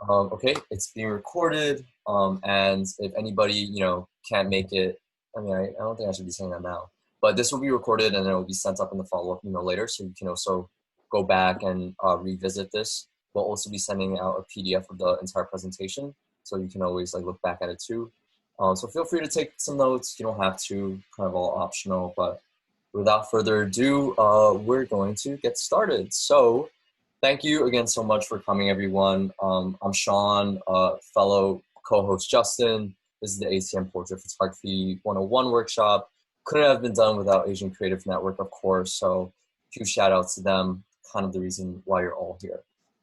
Okay, it's being recorded, and if anybody, can't make it, I don't think I should be saying that now, but this will be recorded and it will be sent up in the follow-up, later, so you can also go back and revisit this. We'll also be sending out a PDF of the entire presentation, so you can always look back at it too. So feel free to take some notes. You don't have to, kind of all optional, but without further ado, we're going to get started. So thank you again so much for coming, everyone. I'm Sean, fellow co-host Justin. This is the ACN Portrait Photography 101 workshop. Couldn't have been done without Asian Creative Network, of course, so huge shout out to them, kind of the reason why you're all here.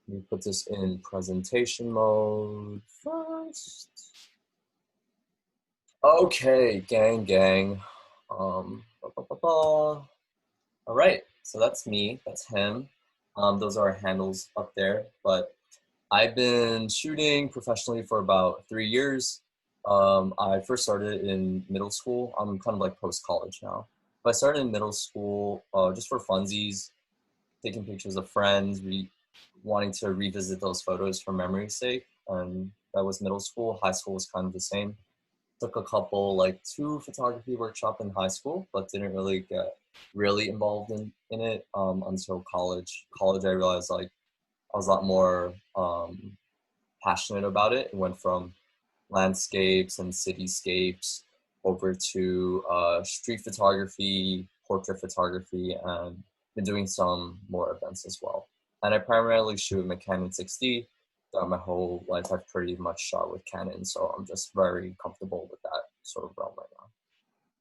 Let me put this in presentation mode first. Okay, gang. All right, so that's me, that's him. Those are our handles up there, but I've been shooting professionally for about 3 years. I first started in middle school. I'm kind of like post-college now. But I started in middle school just for funsies, taking pictures of friends, wanting to revisit those photos for memory's sake. And that was middle school. High school was kind of the same. Took a couple, like 2 photography workshop in high school, but didn't really get really involved in it until college. College, I realized I was a lot more passionate about it. It went from landscapes and cityscapes over to street photography, portrait photography, and been doing some more events as well. And I primarily shoot with Canon 6D. Throughout my whole life, I've pretty much shot with Canon, so I'm just very comfortable with that sort of realm right now.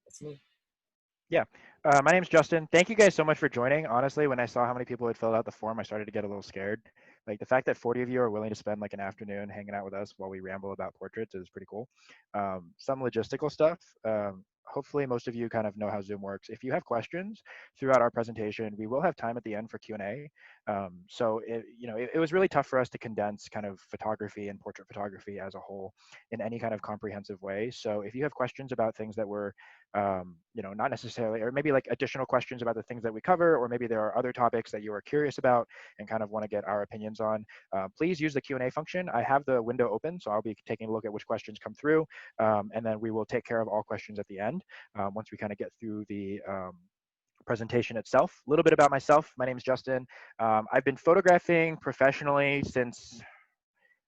That's me. Yeah. My name's Justin. Thank you guys so much for joining. Honestly, when I saw how many people had filled out the form, I started to get a little scared. Like the fact that 40 of you are willing to spend like an afternoon hanging out with us while we ramble about portraits is pretty cool. Some logistical stuff. Hopefully most of you kind of know how Zoom works. If you have questions throughout our presentation, we will have time at the end for Q&A. It was really tough for us to condense kind of photography and portrait photography as a whole in any kind of comprehensive way. So if you have questions about things that were not necessarily, or maybe like additional questions about the things that we cover, or maybe there are other topics that you are curious about and kind of want to get our opinions on, please use the Q&A function. I have the window open, so I'll be taking a look at which questions come through, and then we will take care of all questions at the end once we kind of get through the presentation itself. A little bit about myself. My name is Justin. I've been photographing professionally since,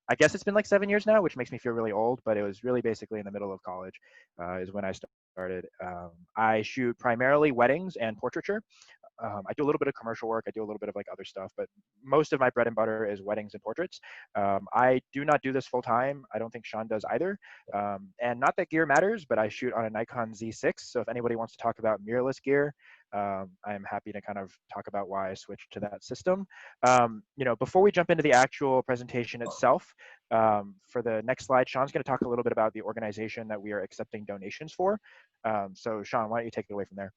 I guess it's been like 7 years now, which makes me feel really old, but it was really basically in the middle of college is when I started. I shoot primarily weddings and portraiture. I do a little bit of commercial work. I do a little bit of like other stuff, but most of my bread and butter is weddings and portraits. I do not do this full time. I don't think Sean does either. And not that gear matters, but I shoot on a Nikon Z6. So if anybody wants to talk about mirrorless gear, I'm happy to kind of talk about why I switched to that system. Before we jump into the actual presentation itself, for the next slide, Sean's going to talk a little bit about the organization that we are accepting donations for. So Sean, why don't you take it away from there?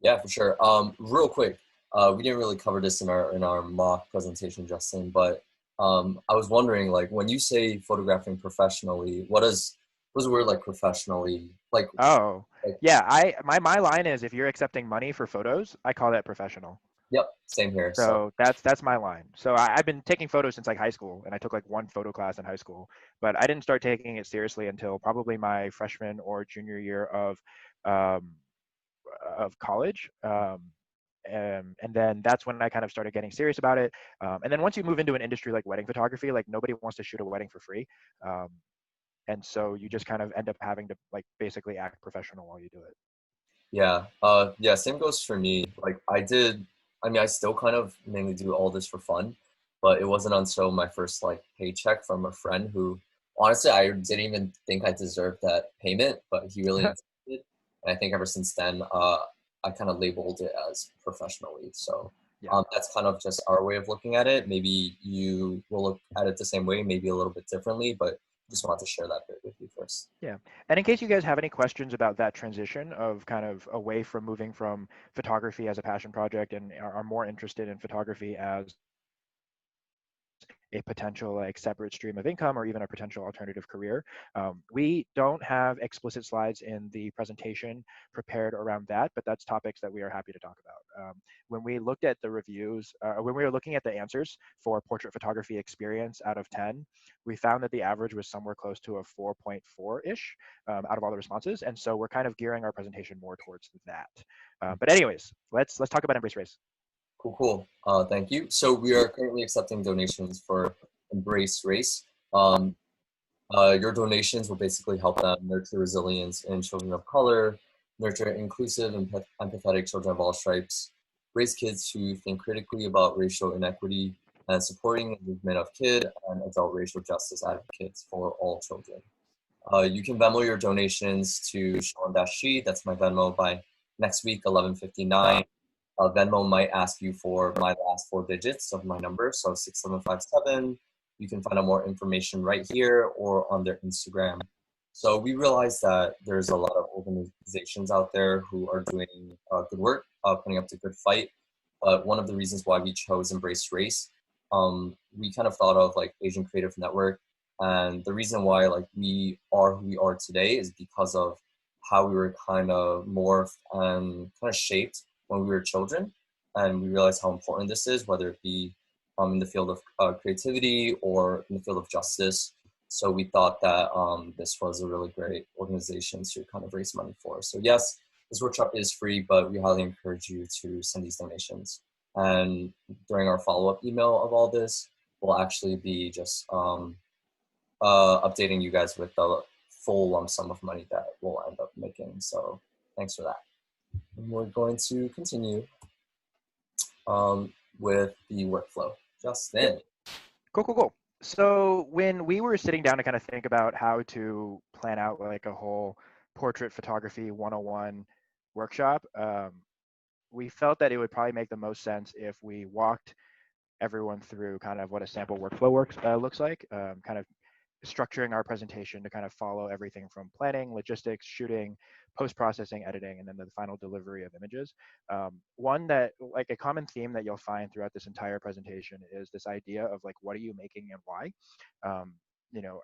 Yeah, for sure. Real quick, we didn't really cover this in our mock presentation, Justin, but I was wondering, like, when you say photographing professionally, what does the word like professionally like? Oh, Like, yeah. My line is, if you're accepting money for photos, I call that professional. yep, same here. So So that's my line. So I've been taking photos since like high school, and I took like one photo class in high school, but I didn't start taking it seriously until probably my freshman or junior year um, of college. And then that's when I kind of started getting serious about it. And then once you move into an industry like wedding photography, like nobody wants to shoot a wedding for free. Um, and so you just kind of end up having to like basically act professional while you do it. yeah, yeah, same goes for me. Like I still kind of mainly do all this for fun, but it wasn't until my first like paycheck from a friend who, honestly, I didn't even think I deserved that payment, but he really insisted. And I think ever since then, I kind of labeled it as professionally. So Yeah. that's kind of just our way of looking at it. Maybe you will look at it the same way, maybe a little bit differently, but just wanted to share that bit with you first. Yeah. And in case you guys have any questions about that transition of kind of away from moving from photography as a passion project and are more interested in photography as a potential like separate stream of income or even a potential alternative career. We don't have explicit slides in the presentation prepared around that, but that's topics that we are happy to talk about. When we looked at the reviews, when we were looking at the answers for portrait photography experience out of 10, we found that the average was somewhere close to a 4.4-ish out of all the responses. And so we're kind of gearing our presentation more towards that. But anyways, let's talk about Embrace Race. Cool, cool. Thank you. So we are currently accepting donations for Embrace Race. Your donations will basically help them nurture resilience in children of color, nurture inclusive and empathetic children of all stripes, raise kids who think critically about racial inequity, and supporting the movement of kid and adult racial justice advocates for all children. You can Venmo your donations to Sean Chee, that's my Venmo, by next week, 11:59. Venmo might ask you for my last 4 digits of my number, so 6757. You can find out more information right here or on their Instagram. So we realize that there's a lot of organizations out there who are doing good work, putting up a good fight. But one of the reasons why we chose Embrace Race, we kind of thought of like Asian Creative Network. And the reason why like we are who we are today is because of how we were kind of morphed and kind of shaped when we were children. And we realized how important this is, whether it be in the field of creativity or in the field of justice. So we thought that this was a really great organization to kind of raise money for. So yes, this workshop is free, but we highly encourage you to send these donations. And during our follow-up email of all this, we'll actually be just updating you guys with the full lump sum of money that we'll end up making. So thanks for that. And we're going to continue with the workflow. Justin. Cool. So when we were sitting down to kind of think about how to plan out like a whole portrait photography 101 workshop, we felt that it would probably make the most sense if we walked everyone through kind of what a sample workflow looks like, kind of structuring our presentation to kind of follow everything from planning, logistics, shooting, post-processing, editing, and then the final delivery of images. One that, like a common theme that you'll find throughout this entire presentation is this idea of like, what are you making and why? You know,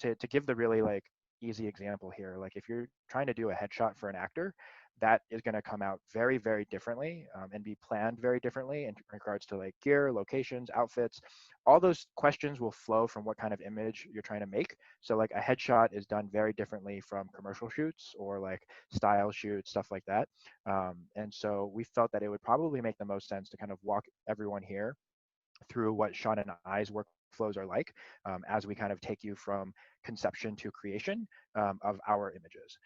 to give the really like easy example here, like if you're trying to do a headshot for an actor, that is going to come out very, very differently and be planned very differently in regards to like gear, locations, outfits. All those questions will flow from what kind of image you're trying to make. So like a headshot is done very differently from commercial shoots or like style shoots, stuff like that. And so we felt that it would probably make the most sense to kind of walk everyone here through what Sean and I's workflows are like as we kind of take you from conception to creation of our images.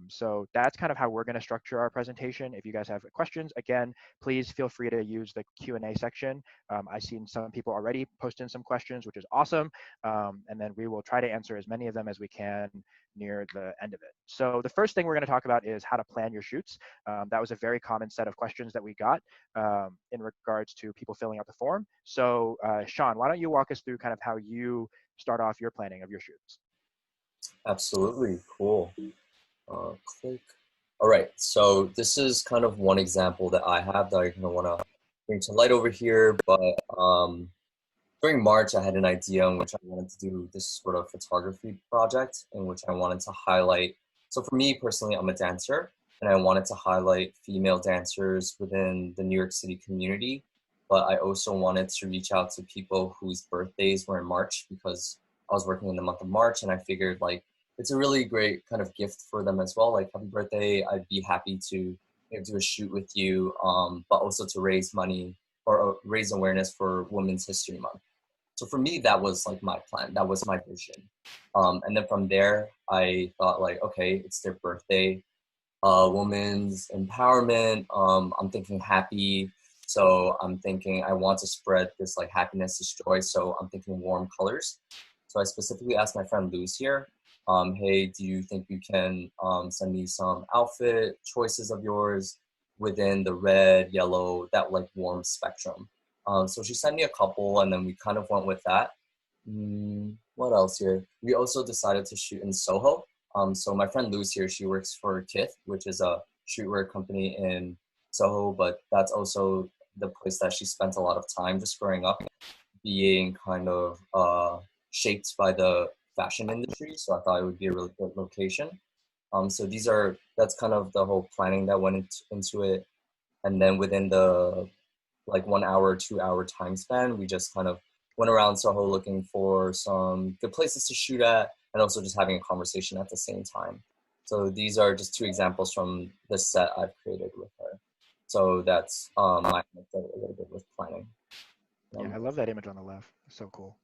So that's kind of how we're going to structure our presentation. If you guys have questions, again, please feel free to use the Q&A section. I've seen some people already post in some questions, which is awesome. And then we will try to answer as many of them as we can near the end of it. So the first thing we're going to talk about is how to plan your shoots. That was a very common set of questions that we got in regards to people filling out the form. So Sean, why don't you walk us through kind of how you start off your planning of your shoots? Absolutely, cool. Click. All right, so this is kind of one example that I have that I kind of want to bring to light over here, but during March, I had an idea in which I wanted to do this sort of photography project in which I wanted to highlight. So for me personally, I'm a dancer, and I wanted to highlight female dancers within the New York City community. But I also wanted to reach out to people whose birthdays were in March because I was working in the month of March, and I figured like it's a really great kind of gift for them as well. Like happy birthday! I'd be happy to do a shoot with you, but also to raise money or raise awareness for Women's History Month. So for me, that was like my plan. That was my vision. And then from there, I thought like, okay, it's their birthday, women's empowerment. I'm thinking happy. So I'm thinking I want to spread this like happiness, this joy. So I'm thinking warm colors. So I specifically asked my friend Luz here, hey, do you think you can send me some outfit choices of yours within the red, yellow, that like warm spectrum? So she sent me a couple, and then we kind of went with that. What else here? We also decided to shoot in Soho. So my friend Luz here, she works for Kith, which is a streetwear company in Soho, but that's also the place that she spent a lot of time just growing up. being kind of shaped by the fashion industry. So I thought it would be a really good location. So that's kind of the whole planning that went into it. And then within the like 1 hour, 2 hour time span, we just kind of went around Soho looking for some good places to shoot at and also just having a conversation at the same time. So these are just two examples from the set I've created with her. So that's my anecdote a little bit with planning. Yeah, I love that image on the left. It's so cool.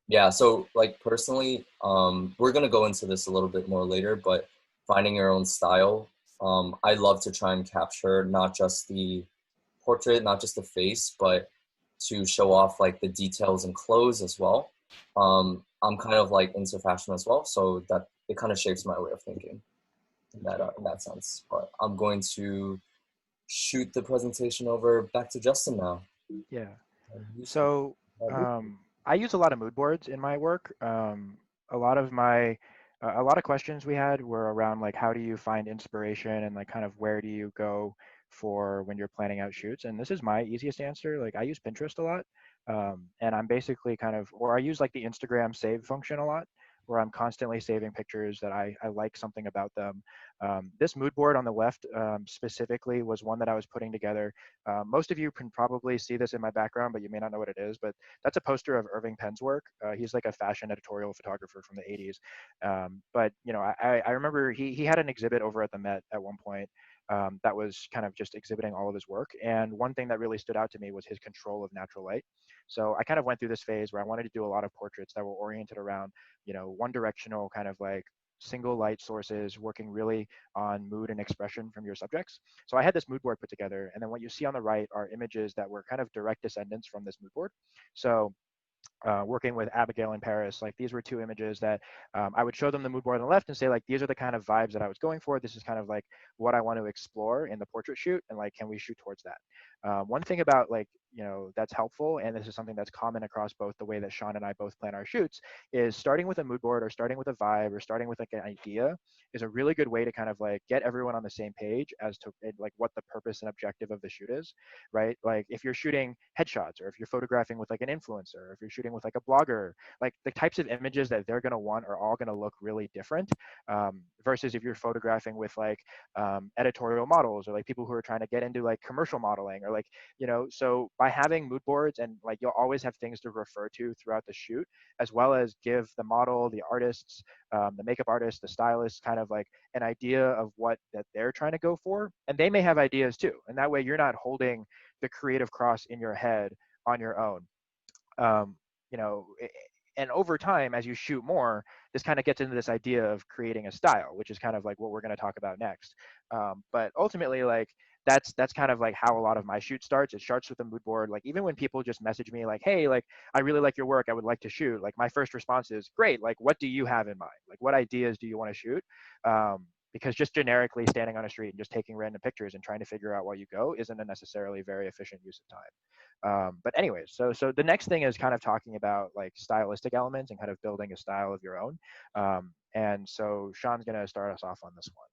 Yeah, so like personally, we're gonna go into this a little bit more later, but finding your own style, I love to try and capture not just the portrait, not just the face, but to show off like the details and clothes as well. I'm kind of like into fashion as well, so that it kind of shapes my way of thinking in that sense. But I'm going to shoot the presentation over back to Justin now. Yeah. So I use a lot of mood boards in my work. A lot of my a lot of questions we had were around like how do you find inspiration and like kind of where do you go for when you're planning out shoots. And this is my easiest answer. Like I use Pinterest a lot, and I'm basically kind of or I use like the Instagram save function a lot. Where I'm constantly saving pictures that I like something about them. This mood board on the left specifically was one that I was putting together. Most of you can probably see this in my background, but you may not know what it is. But that's a poster of Irving Penn's work. He's like a fashion editorial photographer from the 80s. But you know, I remember he had an exhibit over at the Met at one point that was kind of just exhibiting all of his work. And one thing that really stood out to me was his control of natural light. So I kind of went through this phase where I wanted to do a lot of portraits that were oriented around, you know, one directional kind of like single light sources, working really on mood and expression from your subjects. So I had this mood board put together, and then what you see on the right are images that were kind of direct descendants from this mood board. So working with Abigail in Paris, like these were two images that I would show them the mood board on the left and say like, these are the kind of vibes that I was going for. This is kind of like what I want to explore in the portrait shoot, and like, can we shoot towards that? One thing about like, you know, that's helpful, and this is something that's common across both the way that Sean and I both plan our shoots, is starting with a mood board or starting with a vibe or starting with like an idea is a really good way to kind of like get everyone on the same page as to like what the purpose and objective of the shoot is, right? Like if you're shooting headshots or if you're photographing with like an influencer, or if you're shooting with like a blogger, like the types of images that they're going to want are all going to look really different, versus if you're photographing with like editorial models or like people who are trying to get into like commercial modeling or like, you know, so by having mood boards and like you'll always have things to refer to throughout the shoot, as well as give the model, the artists, the makeup artist, the stylist kind of like an idea of what that they're trying to go for, and they may have ideas too, and that way you're not holding the creative cross in your head on your own. um, you know, and over time, as you shoot more, this kind of gets into this idea of creating a style, which is kind of like what we're going to talk about next. But ultimately, like that's kind of like how a lot of my shoot starts. It starts with a mood board. Like even when people just message me like, "Hey, like I really like your work. I would like to shoot." Like my first response is, "Great. Like what do you have in mind? Like what ideas do you want to shoot?" Because just generically standing on a street and just taking random pictures and trying to figure out what you go isn't a necessarily very efficient use of time. But anyways, so the next thing is kind of talking about like stylistic elements and kind of building a style of your own. And so Sean's gonna start us off on this one.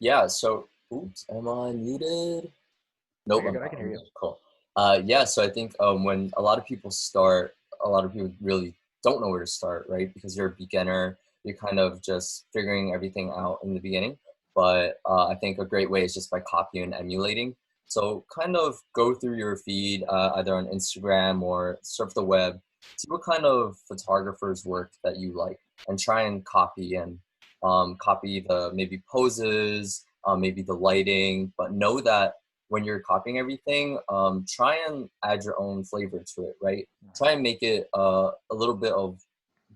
Yeah, so oops, am I muted? No, Nope, you're I'm good. I not. can I'm hear you. good. Cool. Yeah, so I think when a lot of people start, a lot of people really don't know where to start, right? Because you're a beginner, you're kind of just figuring everything out in the beginning. But I think a great way is just by copying and emulating. So kind of go through your feed, either on Instagram or surf the web, see what kind of photographers' work that you like, and try and copy and copy the maybe poses, maybe the lighting, but know that when you're copying everything, try and add your own flavor to it, right? Try and make it a little bit of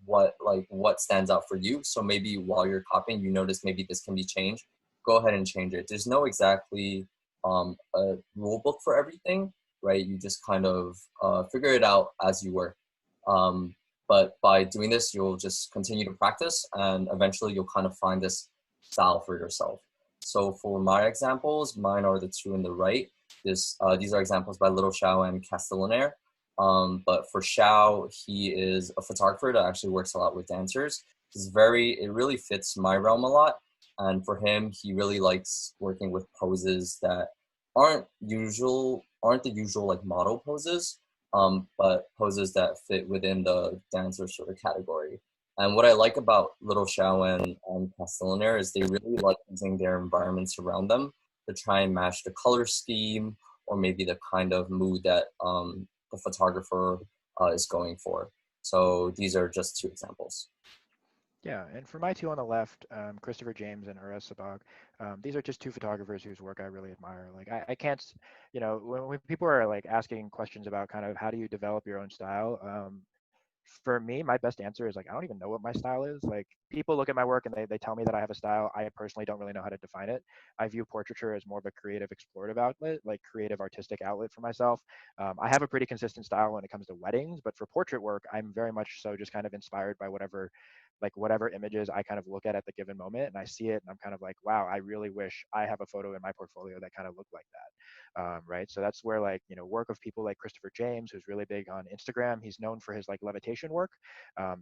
what stands out for you. So maybe while you're copying, you notice maybe this can be changed. Go ahead and change it. There's no exactly a rule book for everything, right? You just kind of figure it out as you work. Um, but by doing this, you'll just continue to practice, and eventually you'll kind of find this style for yourself. So for my examples, mine are the two in the right. These are examples by Little Xiao and Castellanaire. But for Xiao, he is a photographer that actually works a lot with dancers. It really fits my realm a lot. And for him, he really likes working with poses that aren't the usual like model poses. but poses that fit within the dancer sort of category. And what I like about Little Xiao and Castellanaire is they really like using their environments around them to try and match the color scheme or maybe the kind of mood that the photographer is going for. So these are just two examples. Yeah, and for my two on the left, Christopher James and Ures Sabag, these are just two photographers whose work I really admire. Like I can't, when people are like asking questions about kind of how do you develop your own style, for me, my best answer is like, I don't even know what my style is. Like people look at my work and they tell me that I have a style. I personally don't really know how to define it. I view portraiture as more of a creative explorative outlet, like creative artistic outlet for myself. I have a pretty consistent style when it comes to weddings, but for portrait work, I'm very much so just kind of inspired by whatever images I kind of look at the given moment and I see it and I'm kind of like, wow, I really wish I have a photo in my portfolio that kind of looked like that. Right. So that's where like, work of people like Christopher James, who's really big on Instagram. He's known for his like levitation work.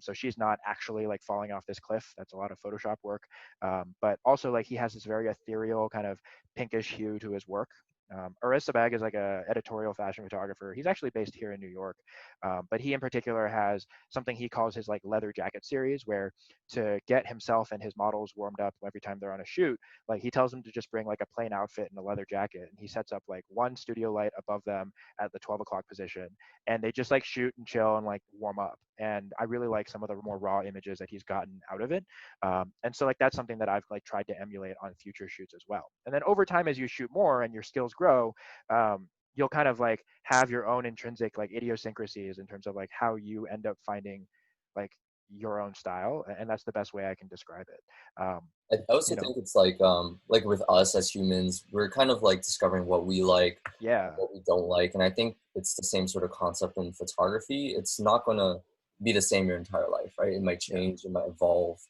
So she's not actually like falling off this cliff. That's a lot of Photoshop work. But also like he has this very ethereal kind of pinkish hue to his work. Arissa Bag is like a editorial fashion photographer. He's actually based here in New York, but he in particular has something he calls his like leather jacket series, where to get himself and his models warmed up every time they're on a shoot, like he tells them to just bring like a plain outfit and a leather jacket, and he sets up like one studio light above them at the 12 o'clock position, and they just like shoot and chill and like warm up. And I really like some of the more raw images that he's gotten out of it. And so like that's something that I've like tried to emulate on future shoots as well. And then over time, as you shoot more and your skills grow, you'll kind of like have your own intrinsic like idiosyncrasies in terms of like how you end up finding like your own style, and that's the best way I can describe it. I also You know, think it's like with us as humans, we're kind of like discovering what we like, yeah, what we don't like, and I think it's the same sort of concept in photography. It's not gonna be the same your entire life, right? It might yeah. change, it might evolve,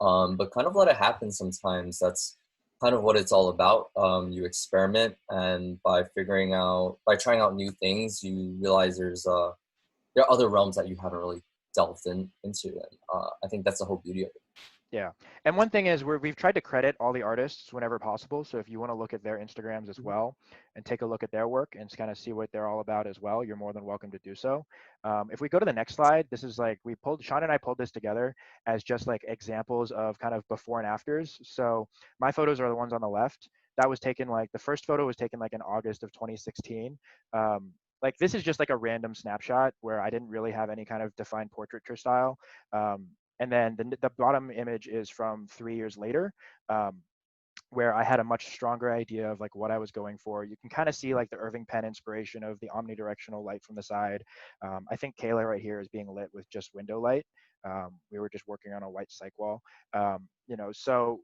but kind of let it happen sometimes. That's kind of what it's all about. You experiment, and by trying out new things, you realize there are other realms that you haven't really delved into, and I think that's the whole beauty of it. Yeah. And one thing is we've tried to credit all the artists whenever possible. So if you want to look at their Instagrams as well and take a look at their work and kind of see what they're all about as well, you're more than welcome to do so. If we go to the next slide, this is like Sean and I pulled this together as just like examples of kind of before and afters. So my photos are the ones on the left. That was taken like the first photo was taken like in August of 2016. Like this is just like a random snapshot where I didn't really have any kind of defined portraiture style. Um, and then the bottom image is from 3 years later, um, where I had a much stronger idea of like what I was going for. You can kind of see like the Irving Penn inspiration of the omnidirectional light from the side. I think Kayla right here is being lit with just window light. We were just working on a white cyc wall. So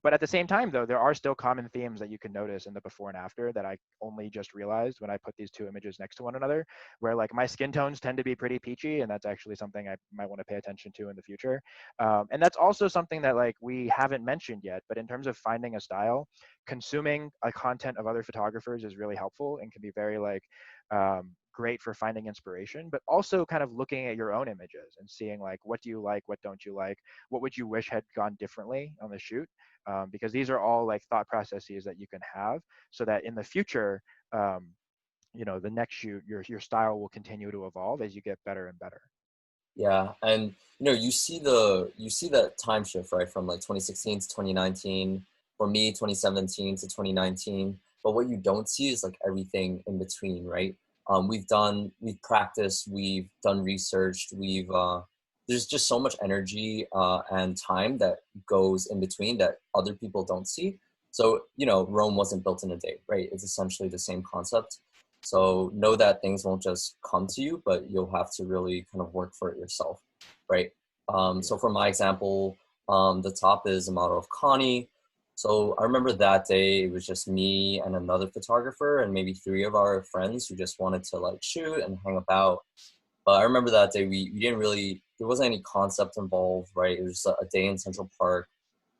but at the same time though, there are still common themes that you can notice in the before and after that I only just realized when I put these two images next to one another, where like my skin tones tend to be pretty peachy, and that's actually something I might want to pay attention to in the future. And that's also something that like we haven't mentioned yet, but in terms of finding a style, consuming a content of other photographers is really helpful and can be very like great for finding inspiration, but also kind of looking at your own images and seeing like what do you like, what don't you like, what would you wish had gone differently on the shoot, because these are all like thought processes that you can have so that in the future, the next shoot, your style will continue to evolve as you get better and better. Yeah, and you see that time shift, right, from like 2016 to 2019, for me 2017 to 2019. But what you don't see is like everything in between, right? We've practiced, we've done research, we've there's just so much energy and time that goes in between that other people don't see. So, Rome wasn't built in a day, right? It's essentially the same concept. So know that things won't just come to you, but you'll have to really kind of work for it yourself, right? So Yeah. for my example, the top is a model of Connie. So I remember that day it was just me and another photographer and maybe three of our friends who just wanted to like shoot and hang about. But I remember that day we didn't really, there wasn't any concept involved, right? It was just a day in Central Park.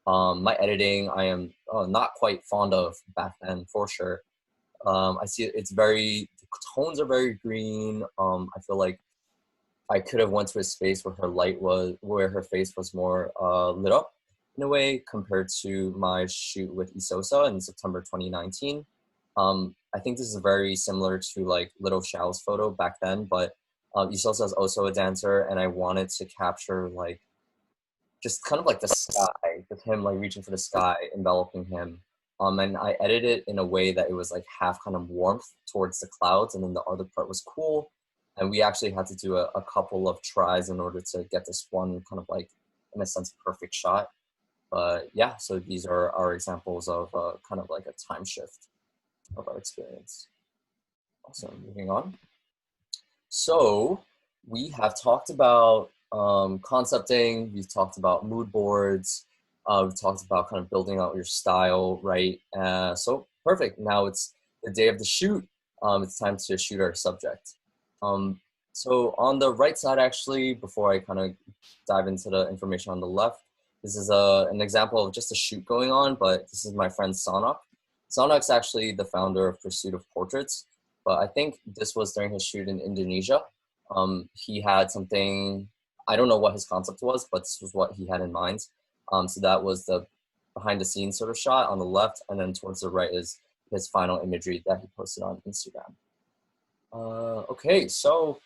My editing, I am not quite fond of back then for sure. I see the tones are very green. I feel like I could have went to a space where her face was more lit up in a way compared to my shoot with Isosa in September 2019. I think this is very similar to like Little Xiao's photo back then, but he also has also a dancer, and I wanted to capture like just kind of like the sky with him like reaching for the sky, enveloping him. And I edited it in a way that it was like half kind of warmth towards the clouds, and then the other part was cool. And we actually had to do a couple of tries in order to get this one kind of like, in a sense, perfect shot. But yeah, so these are our examples of kind of like a time shift of our experience. Awesome. Moving on. So we have talked about concepting, we've talked about mood boards, we've talked about kind of building out your style, right? So perfect. Now it's the day of the shoot. It's time to shoot our subject. Um, so on the right side, actually, before I kind of dive into the information on the left, this is an example of just a shoot going on, but this is my friend Sanak. Sanak's actually the founder of Pursuit of Portraits, but I think this was during his shoot in Indonesia. He had something, I don't know what his concept was, but this was what he had in mind. So that was the behind the scenes sort of shot on the left, and then towards the right is his final imagery that he posted on Instagram. Okay, so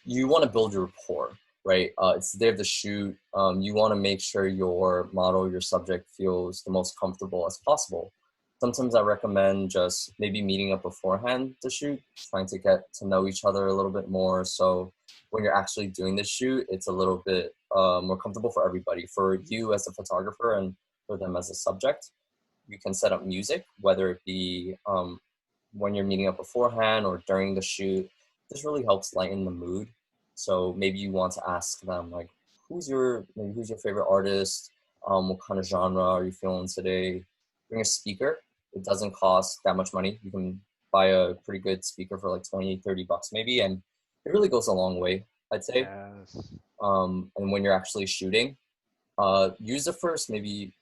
you want to build your rapport, right? It's the day of the shoot. You want to make sure your model, your subject feels the most comfortable as possible. Sometimes I recommend just maybe meeting up beforehand to shoot, trying to get to know each other a little bit more. So when you're actually doing the shoot, it's a little bit more comfortable for everybody, for you as a photographer and for them as a subject. You can set up music, whether it be when you're meeting up beforehand or during the shoot. This really helps lighten the mood. So maybe you want to ask them like, who's your favorite artist? What kind of genre are you feeling today? Bring a speaker. It doesn't cost that much money. You can buy a pretty good speaker for like 20, 30 bucks maybe, and it really goes a long way, I'd say. Yes. And when you're actually shooting, use the first maybe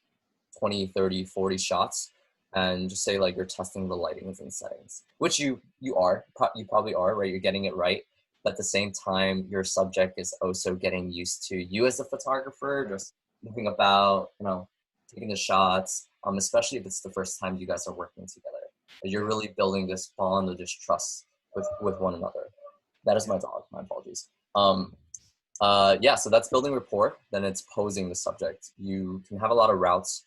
20, 30, 40 shots and just say like you're testing the lightings and settings, which you probably are, right? You're getting it right. But at the same time, your subject is also getting used to you as a photographer, Right. just moving about, taking the shots, especially if it's the first time you guys are working together. You're Yeah. really building this bond of just trust with one another. That is Yeah. my dog, my apologies. Yeah, so that's building rapport. Then it's posing the subject. You can have a lot of routes.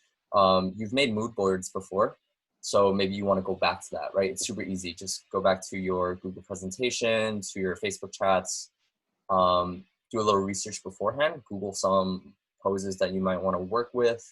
You've made mood boards before, so maybe you want to go back to that, right? It's super easy. Just go back to your Google presentation, to your Facebook chats, do a little research beforehand, Google some poses that you might want to work with.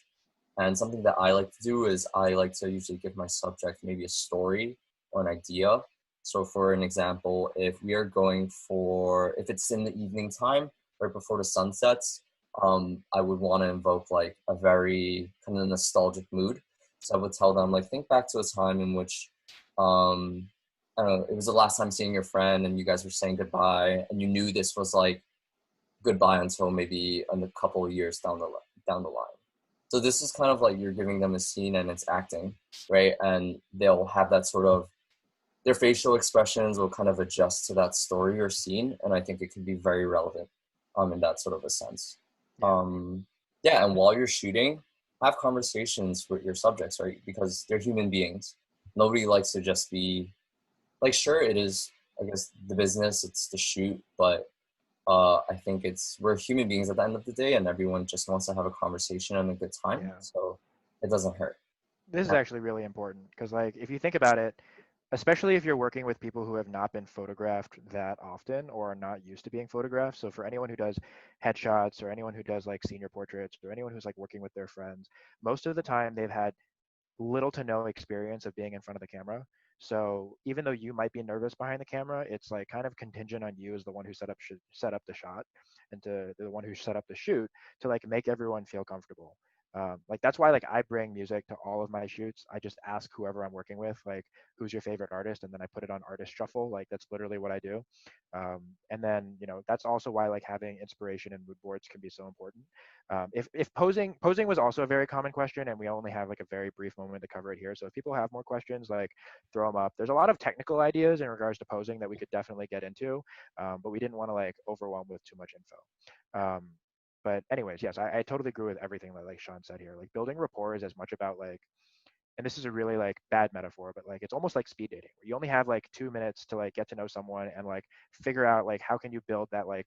And something that I like to do is I like to usually give my subject maybe a story or an idea. So for an example, if we are going for, if it's in the evening time, right before the sun sets, I would want to invoke like a very kind of nostalgic mood. So I would tell them like, think back to a time in which, I don't know, it was the last time seeing your friend and you guys were saying goodbye, and you knew this was like goodbye until maybe a couple of years down the line. So this is kind of like you're giving them a scene and it's acting, right? And they'll have that sort of, their facial expressions will kind of adjust to that story or scene, and I think it can be very relevant in that sort of a sense. Yeah. Um, yeah, and while you're shooting, have conversations with your subjects, right? Because they're human beings. Nobody likes to just be like, sure, it is, I guess, the business, it's the shoot, but I think we're human beings at the end of the day, and everyone just wants to have a conversation and a good time. Yeah. So it doesn't hurt. This is actually really important because, like, if you think about it, especially if you're working with people who have not been photographed that often or are not used to being photographed. So for anyone who does headshots or anyone who does like senior portraits or anyone who's like working with their friends, most of the time they've had little to no experience of being in front of the camera. So even though you might be nervous behind the camera, it's like kind of contingent on you as the one who set up the shot and to the one who set up the shoot to like make everyone feel comfortable. Like that's why like I bring music to all of my shoots. I just ask whoever I'm working with, like, who's your favorite artist, and then I put it on artist shuffle. Like that's literally what I do. And then that's also why like having inspiration and mood boards can be so important. If posing was also a very common question, and we only have like a very brief moment to cover it here. So if people have more questions, like throw them up. There's a lot of technical ideas in regards to posing that we could definitely get into, but we didn't want to like overwhelm with too much info. But anyways, yes, I totally agree with everything that like Sean said here. Like building rapport is as much about like and this is a really like bad metaphor, but like it's almost like speed dating where you only have like 2 minutes to like get to know someone and like figure out like how can you build that like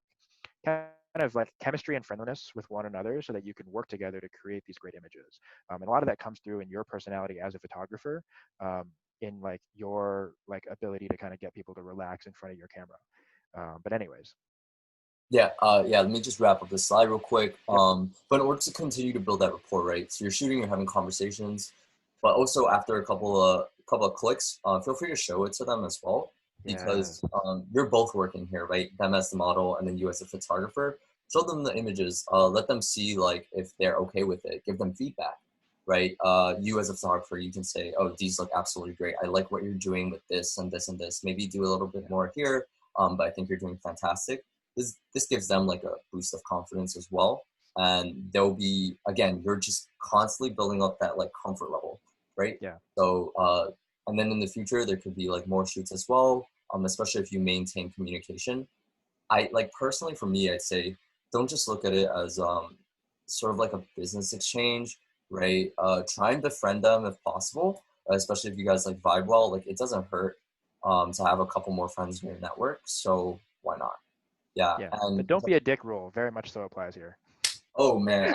kind of like chemistry and friendliness with one another so that you can work together to create these great images. And a lot of that comes through in your personality as a photographer, in like your like ability to kind of get people to relax in front of your camera. But anyways, Yeah, let me just wrap up this slide real quick. yep, But in order to continue to build that rapport, right? So you're shooting, you're having conversations, but also after a couple of clicks, feel free to show it to them as well, yeah, because you're both working here, right? Them as the model, and then you as the photographer. Show them the images. Let them see like if they're okay with it. Give them feedback, right? You as a photographer, you can say, "Oh, these look absolutely great. I like what you're doing with this and this and this. Maybe do a little bit yeah, more here, but I think you're doing fantastic." This gives them like a boost of confidence as well, and they'll be, again, you're just constantly building up that like comfort level, right? yeah, So and then in the future there could be like more shoots as well, especially if you maintain communication. I like personally, for me, I'd say don't just look at it as sort of like a business exchange, right? Try and befriend them if possible, especially if you guys like vibe well. Like it doesn't hurt to have a couple more friends in your network, so why not? Yeah, yeah. The and don't be a dick rule very much so applies here. oh man,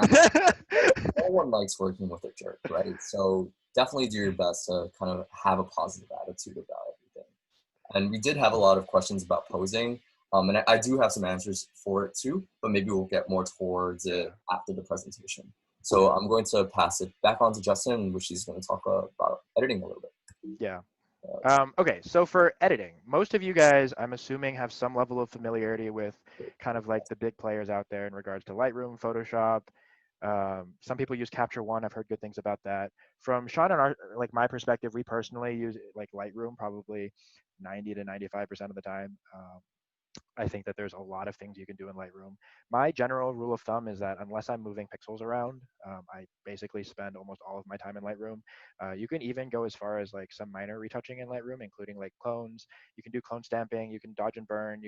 no one likes working with a jerk, right? So definitely do your best to kind of have a positive attitude about everything. And we did have a lot of questions about posing, and I do have some answers for it too, but maybe we'll get more towards it Yeah, after the presentation. So yeah, I'm going to pass it back on to Justin, which he's going to talk about editing a little bit. yeah. Uh, Okay, so for editing, most of you guys, I'm assuming, have some level of familiarity with kind of like the big players out there in regards to Lightroom, Photoshop. Some people use Capture One. I've heard good things about that. From Sean and our, like my perspective, we personally use like Lightroom probably 90 to 95% of the time. I think that there's a lot of things you can do in Lightroom. My general rule of thumb is that unless I'm moving pixels around, I basically spend almost all of my time in Lightroom. You can even go as far as like some minor retouching in Lightroom, including like clones. You can do clone stamping. You can dodge and burn.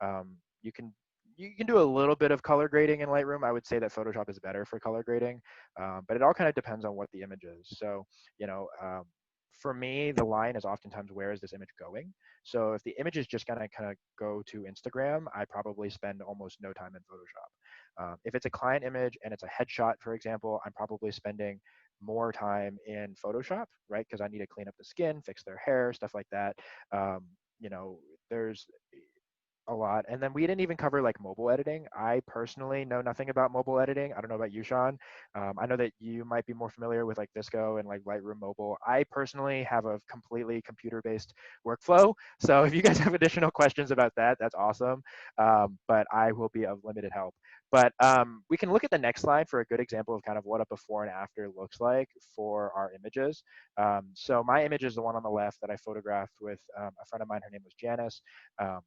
Um, you can you can do a little bit of color grading in Lightroom. I would say that Photoshop is better for color grading, but it all kind of depends on what the image is. So, you know, for me, the line is oftentimes where is this image going? So if the image is just gonna kind of go to Instagram, I probably spend almost no time in Photoshop. If it's a client image and it's a headshot, for example, I'm probably spending more time in Photoshop, right? Because I need to clean up the skin, fix their hair, stuff like that. Um, you know, there's a lot. And then we didn't even cover like mobile editing. I personally know nothing about mobile editing. I don't know about you, Sean. I know that you might be more familiar with like Visco and like Lightroom Mobile. I personally have a completely computer-based workflow. So if you guys have additional questions about that, that's awesome. But I will be of limited help. But we can look at the next slide for a good example of kind of what a before and after looks like for our images. So my image is the one on the left that I photographed with a friend of mine. Her name was Janice. Um,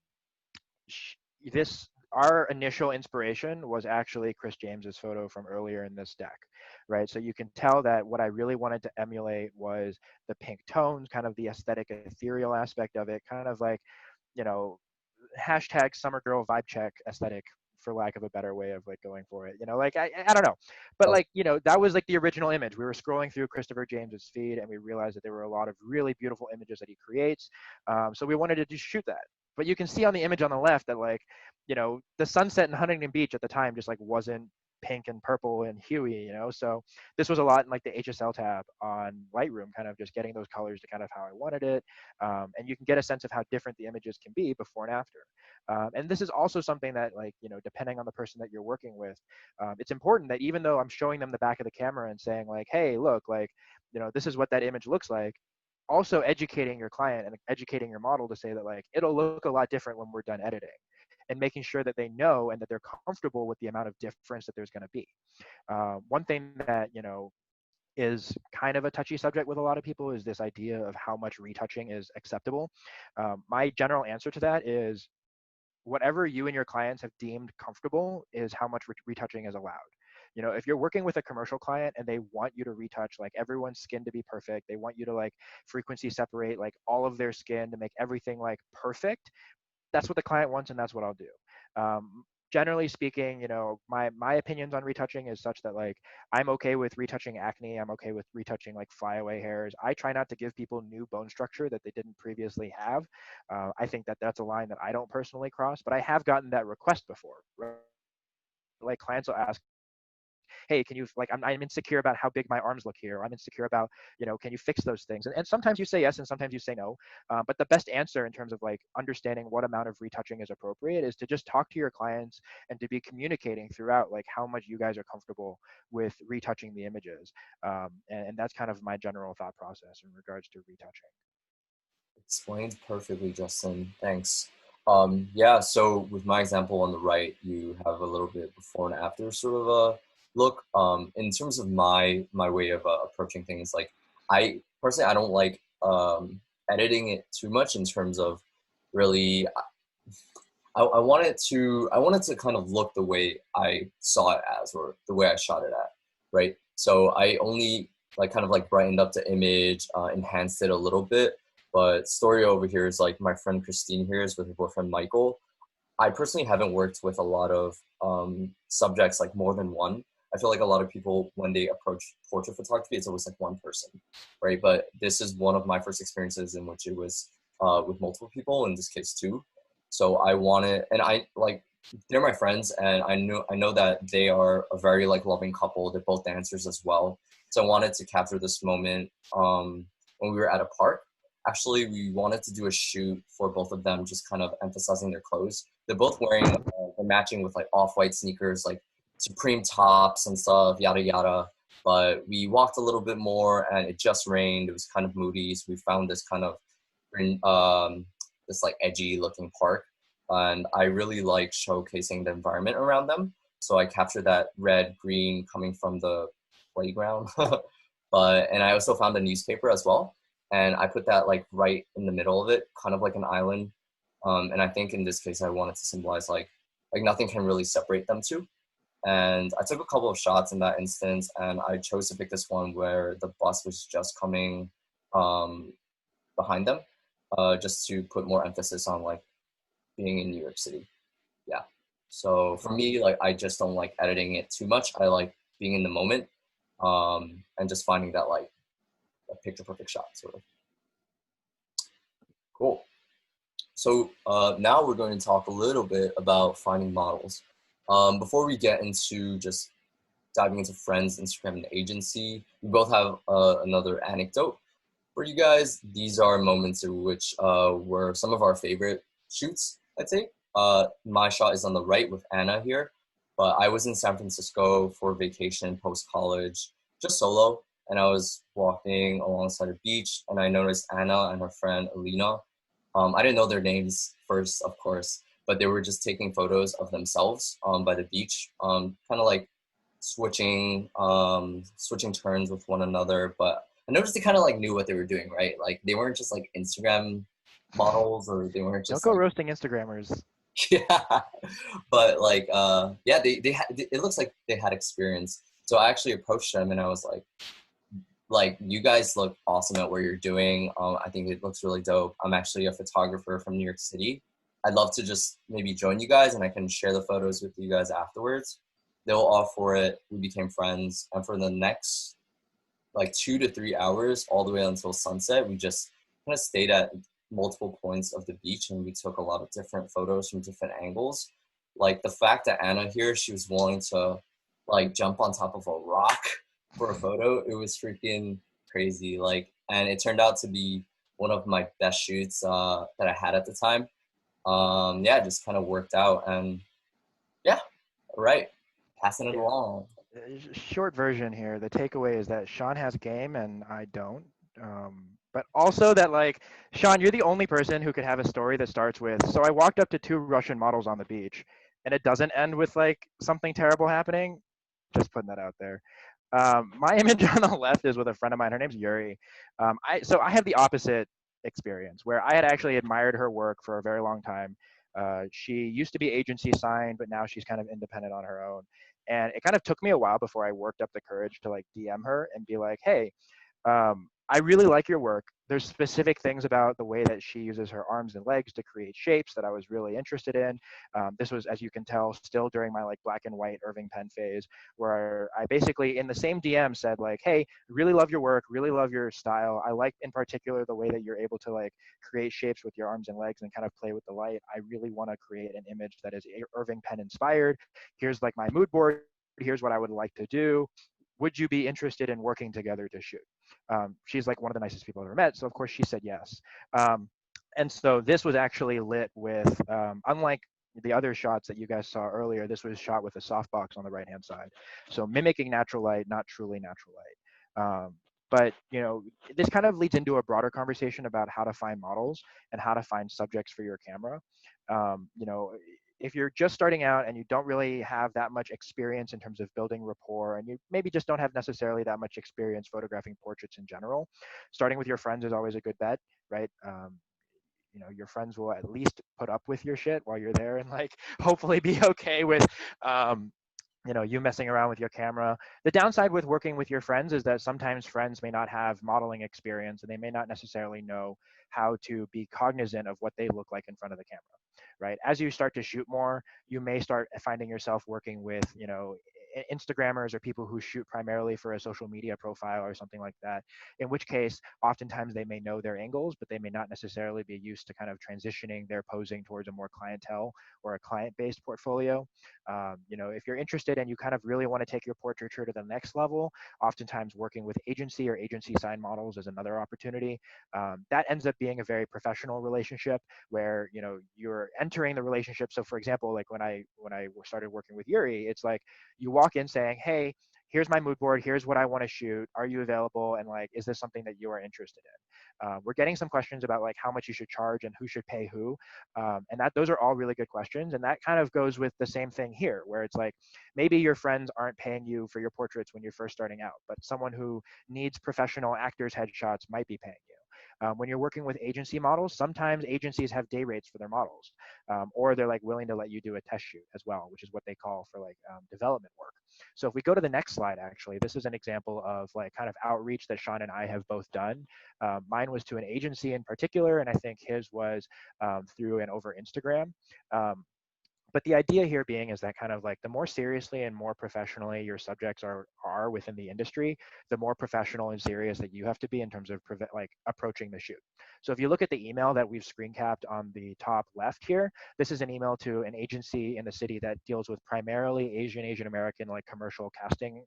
this our initial inspiration was actually Chris James's photo from earlier in this deck, right? So you can tell that what I really wanted to emulate was the pink tones, kind of the aesthetic ethereal aspect of it, kind of like, you know, hashtag summer girl vibe check aesthetic, for lack of a better way of like going for it, you know, like I don't know, but that's like, you know, that was like the original image. We were scrolling through Christopher James's feed and we realized that there were a lot of really beautiful images that he creates. So we wanted to just shoot that. But you can see on the image on the left that like, you know, the sunset in Huntington Beach at the time just like wasn't pink and purple and huey, you know. So this was a lot in like the HSL tab on Lightroom, kind of just getting those colors to kind of how I wanted it. And you can get a sense of how different the images can be before and after. And this is also something that, like, you know, depending on the person that you're working with, it's important that even though I'm showing them the back of the camera and saying like, hey, look, like, you know, this is what that image looks like, also educating your client and educating your model to say that like it'll look a lot different when we're done editing, and making sure that they know and that they're comfortable with the amount of difference that there's going to be. One thing that, you know, is kind of a touchy subject with a lot of people is this idea of how much retouching is acceptable. My general answer to that is whatever you and your clients have deemed comfortable is how much retouching is allowed. You know, if you're working with a commercial client and they want you to retouch like everyone's skin to be perfect, they want you to like frequency separate like all of their skin to make everything like perfect, that's what the client wants and that's what I'll do. generally speaking, my opinions on retouching is such that like I'm okay with retouching acne. I'm okay with retouching like flyaway hairs. I try not to give people new bone structure that they didn't previously have. I think that that's a line that I don't personally cross, but I have gotten that request before. Right? Like clients will ask, hey, can you like I'm insecure about how big my arms look here, or I'm insecure about, can you fix those things? And sometimes you say yes and sometimes you say no. But the best answer in terms of like understanding what amount of retouching is appropriate is to just talk to your clients and to be communicating throughout like how much you guys are comfortable with retouching the images. And that's kind of my general thought process in regards to retouching. Explained perfectly, Justin. Thanks. Yeah, so with my example on the right, you have a little bit before and after sort of a look. In terms of my way of approaching things, like I personally I don't like editing it too much in terms of really I wanted to kind of look the way I saw it as or the way I shot it at, right? So I only like kind of like brightened up the image, enhanced it a little bit. But story over here is like my friend Christine here is with her boyfriend Michael. I personally haven't worked with a lot of subjects like more than one. I feel like a lot of people when they approach portrait photography, it's always like one person, right? But this is one of my first experiences in which it was with multiple people. In this case, too. So I wanted, and I like they're my friends, and I know that they are a very like loving couple. They're both dancers as well. So I wanted to capture this moment when we were at a park. Actually, we wanted to do a shoot for both of them, just kind of emphasizing their clothes. They're both wearing, they're matching with like off-white sneakers, like Supreme tops and stuff, yada yada. But we walked a little bit more, and it just rained. It was kind of moody, so we found this kind of um, this like edgy looking park, and I really like showcasing the environment around them. So I captured that red green coming from the playground, but and I also found a newspaper as well, and I put that like right in the middle of it, kind of like an island. And I think in this case, I wanted to symbolize like nothing can really separate them two. And I took a couple of shots in that instance, and I chose to pick this one where the bus was just coming um, behind them, just to put more emphasis on like being in New York City. Yeah. So for me, like I just don't like editing it too much. I like being in the moment, and just finding that like a picture perfect shot, sort of. Cool. So now we're going to talk a little bit about finding models. Before we get into just diving into friends, Instagram, and agency, we both have another anecdote for you guys. These are moments in which were some of our favorite shoots, I'd say. My shot is on the right with Anna here, but I was in San Francisco for vacation post-college, just solo, and I was walking alongside a beach, and I noticed Anna and her friend Alina. I didn't know their names first, of course, but they were just taking photos of themselves by the beach, kind of like switching turns with one another. But I noticed they kind of like knew what they were doing, right? Like they weren't just like Instagram models, or they weren't Don't just go like roasting Instagrammers. yeah, but like yeah, it looks like they had experience. So I actually approached them and I was like you guys look awesome at what you're doing. I think it looks really dope. I'm actually a photographer from New York City. I'd love to just maybe join you guys and I can share the photos with you guys afterwards. They were all for it. We became friends. And for the next like 2 to 3 hours, all the way until sunset, we just kind of stayed at multiple points of the beach and we took a lot of different photos from different angles. Like the fact that Anna here, she was willing to like jump on top of a rock for a photo, it was freaking crazy. Like, and it turned out to be one of my best shoots that I had at the time. Yeah, it just kind of worked out, and yeah, right, passing it Yeah. along. Short version here. The takeaway is that Sean has game and I don't. But also that like Sean, you're the only person who could have a story that starts with, so I walked up to two Russian models on the beach, and it doesn't end with like something terrible happening. Just putting that out there. My image on the left is with a friend of mine. Her name's Yuri. I have the opposite experience where I had actually admired her work for a very long time. She used to be agency signed, but now she's kind of independent on her own. And it kind of took me a while before I worked up the courage to like DM her and be like, hey, I really like your work. there's specific things about the way that she uses her arms and legs to create shapes that I was really interested in. This was, as you can tell, still during my like black and white Irving pen phase, where I basically in the same DM said like, hey, really love your work, really love your style. I like in particular the way that you're able to like create shapes with your arms and legs and kind of play with the light. I really want to create an image that is Irving pen inspired. Here's like my mood board. Here's what I would like to do. Would you be interested in working together to shoot? She's like one of the nicest people I've ever met. So of course she said yes. And so this was actually lit with, unlike the other shots that you guys saw earlier, this was shot with a softbox on the right hand side. So mimicking natural light, not truly natural light. But you know, this kind of leads into a broader conversation about how to find models and how to find subjects for your camera. You know, if you're just starting out and you don't really have that much experience in terms of building rapport, and you maybe just don't have necessarily that much experience photographing portraits in general, starting with your friends is always a good bet, right? You know, your friends will at least put up with your shit while you're there and like hopefully be okay with you know, you messing around with your camera. The downside with working with your friends is that sometimes friends may not have modeling experience and they may not necessarily know how to be cognizant of what they look like in front of the camera, right? As you start to shoot more, you may start finding yourself working with, you know, Instagrammers or people who shoot primarily for a social media profile or something like that, in which case oftentimes they may know their angles, but they may not necessarily be used to kind of transitioning their posing towards a more clientele or a client-based portfolio. You know, if you're interested and you kind of really want to take your portraiture to the next level, oftentimes working with agency or agency signed models is another opportunity. That ends up being a very professional relationship where, you know, you're entering the relationship. So for example, like when I started working with Yuri, it's like you walk in saying, hey, here's my mood board, here's what I want to shoot, are you available, and like, is this something that you are interested in? We're getting some questions about like how much you should charge and who should pay who, and that those are all really good questions, and that kind of goes with the same thing here, where it's like maybe your friends aren't paying you for your portraits when you're first starting out, but someone who needs professional actors headshots might be paying you. When you're working with agency models, sometimes agencies have day rates for their models, or they're like willing to let you do a test shoot as well, which is what they call for like development work. So if we go to the next slide, actually, this is an example of like kind of outreach that Sean and I have both done. Mine was to an agency in particular, and I think his was through and over Instagram. But the idea here being is that kind of like the more seriously and more professionally your subjects are within the industry, the more professional and serious that you have to be in terms of like approaching the shoot. So if you look at the email that we've screen capped on the top left here, this is an email to an agency in the city that deals with primarily Asian American like commercial casting.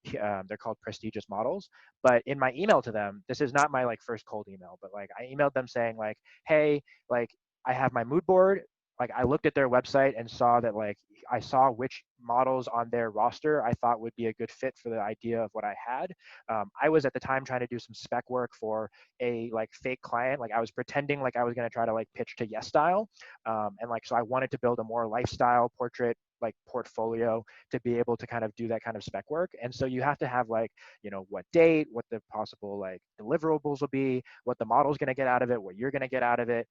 They're called prestigious models. But in my email to them, this is not my like first cold email, but like I emailed them saying like, hey, like I have my mood board. Like I looked at their website and saw that like I saw which models on their roster I thought would be a good fit for the idea of what I had. I was at the time trying to do some spec work for a like fake client. Like I was pretending like I was going to try to like pitch to Yes Style, and like so I wanted to build a more lifestyle portrait like portfolio to be able to kind of do that kind of spec work. And so you have to have like, you know, what date, what the possible like deliverables will be, what the model's going to get out of it, what you're going to get out of it.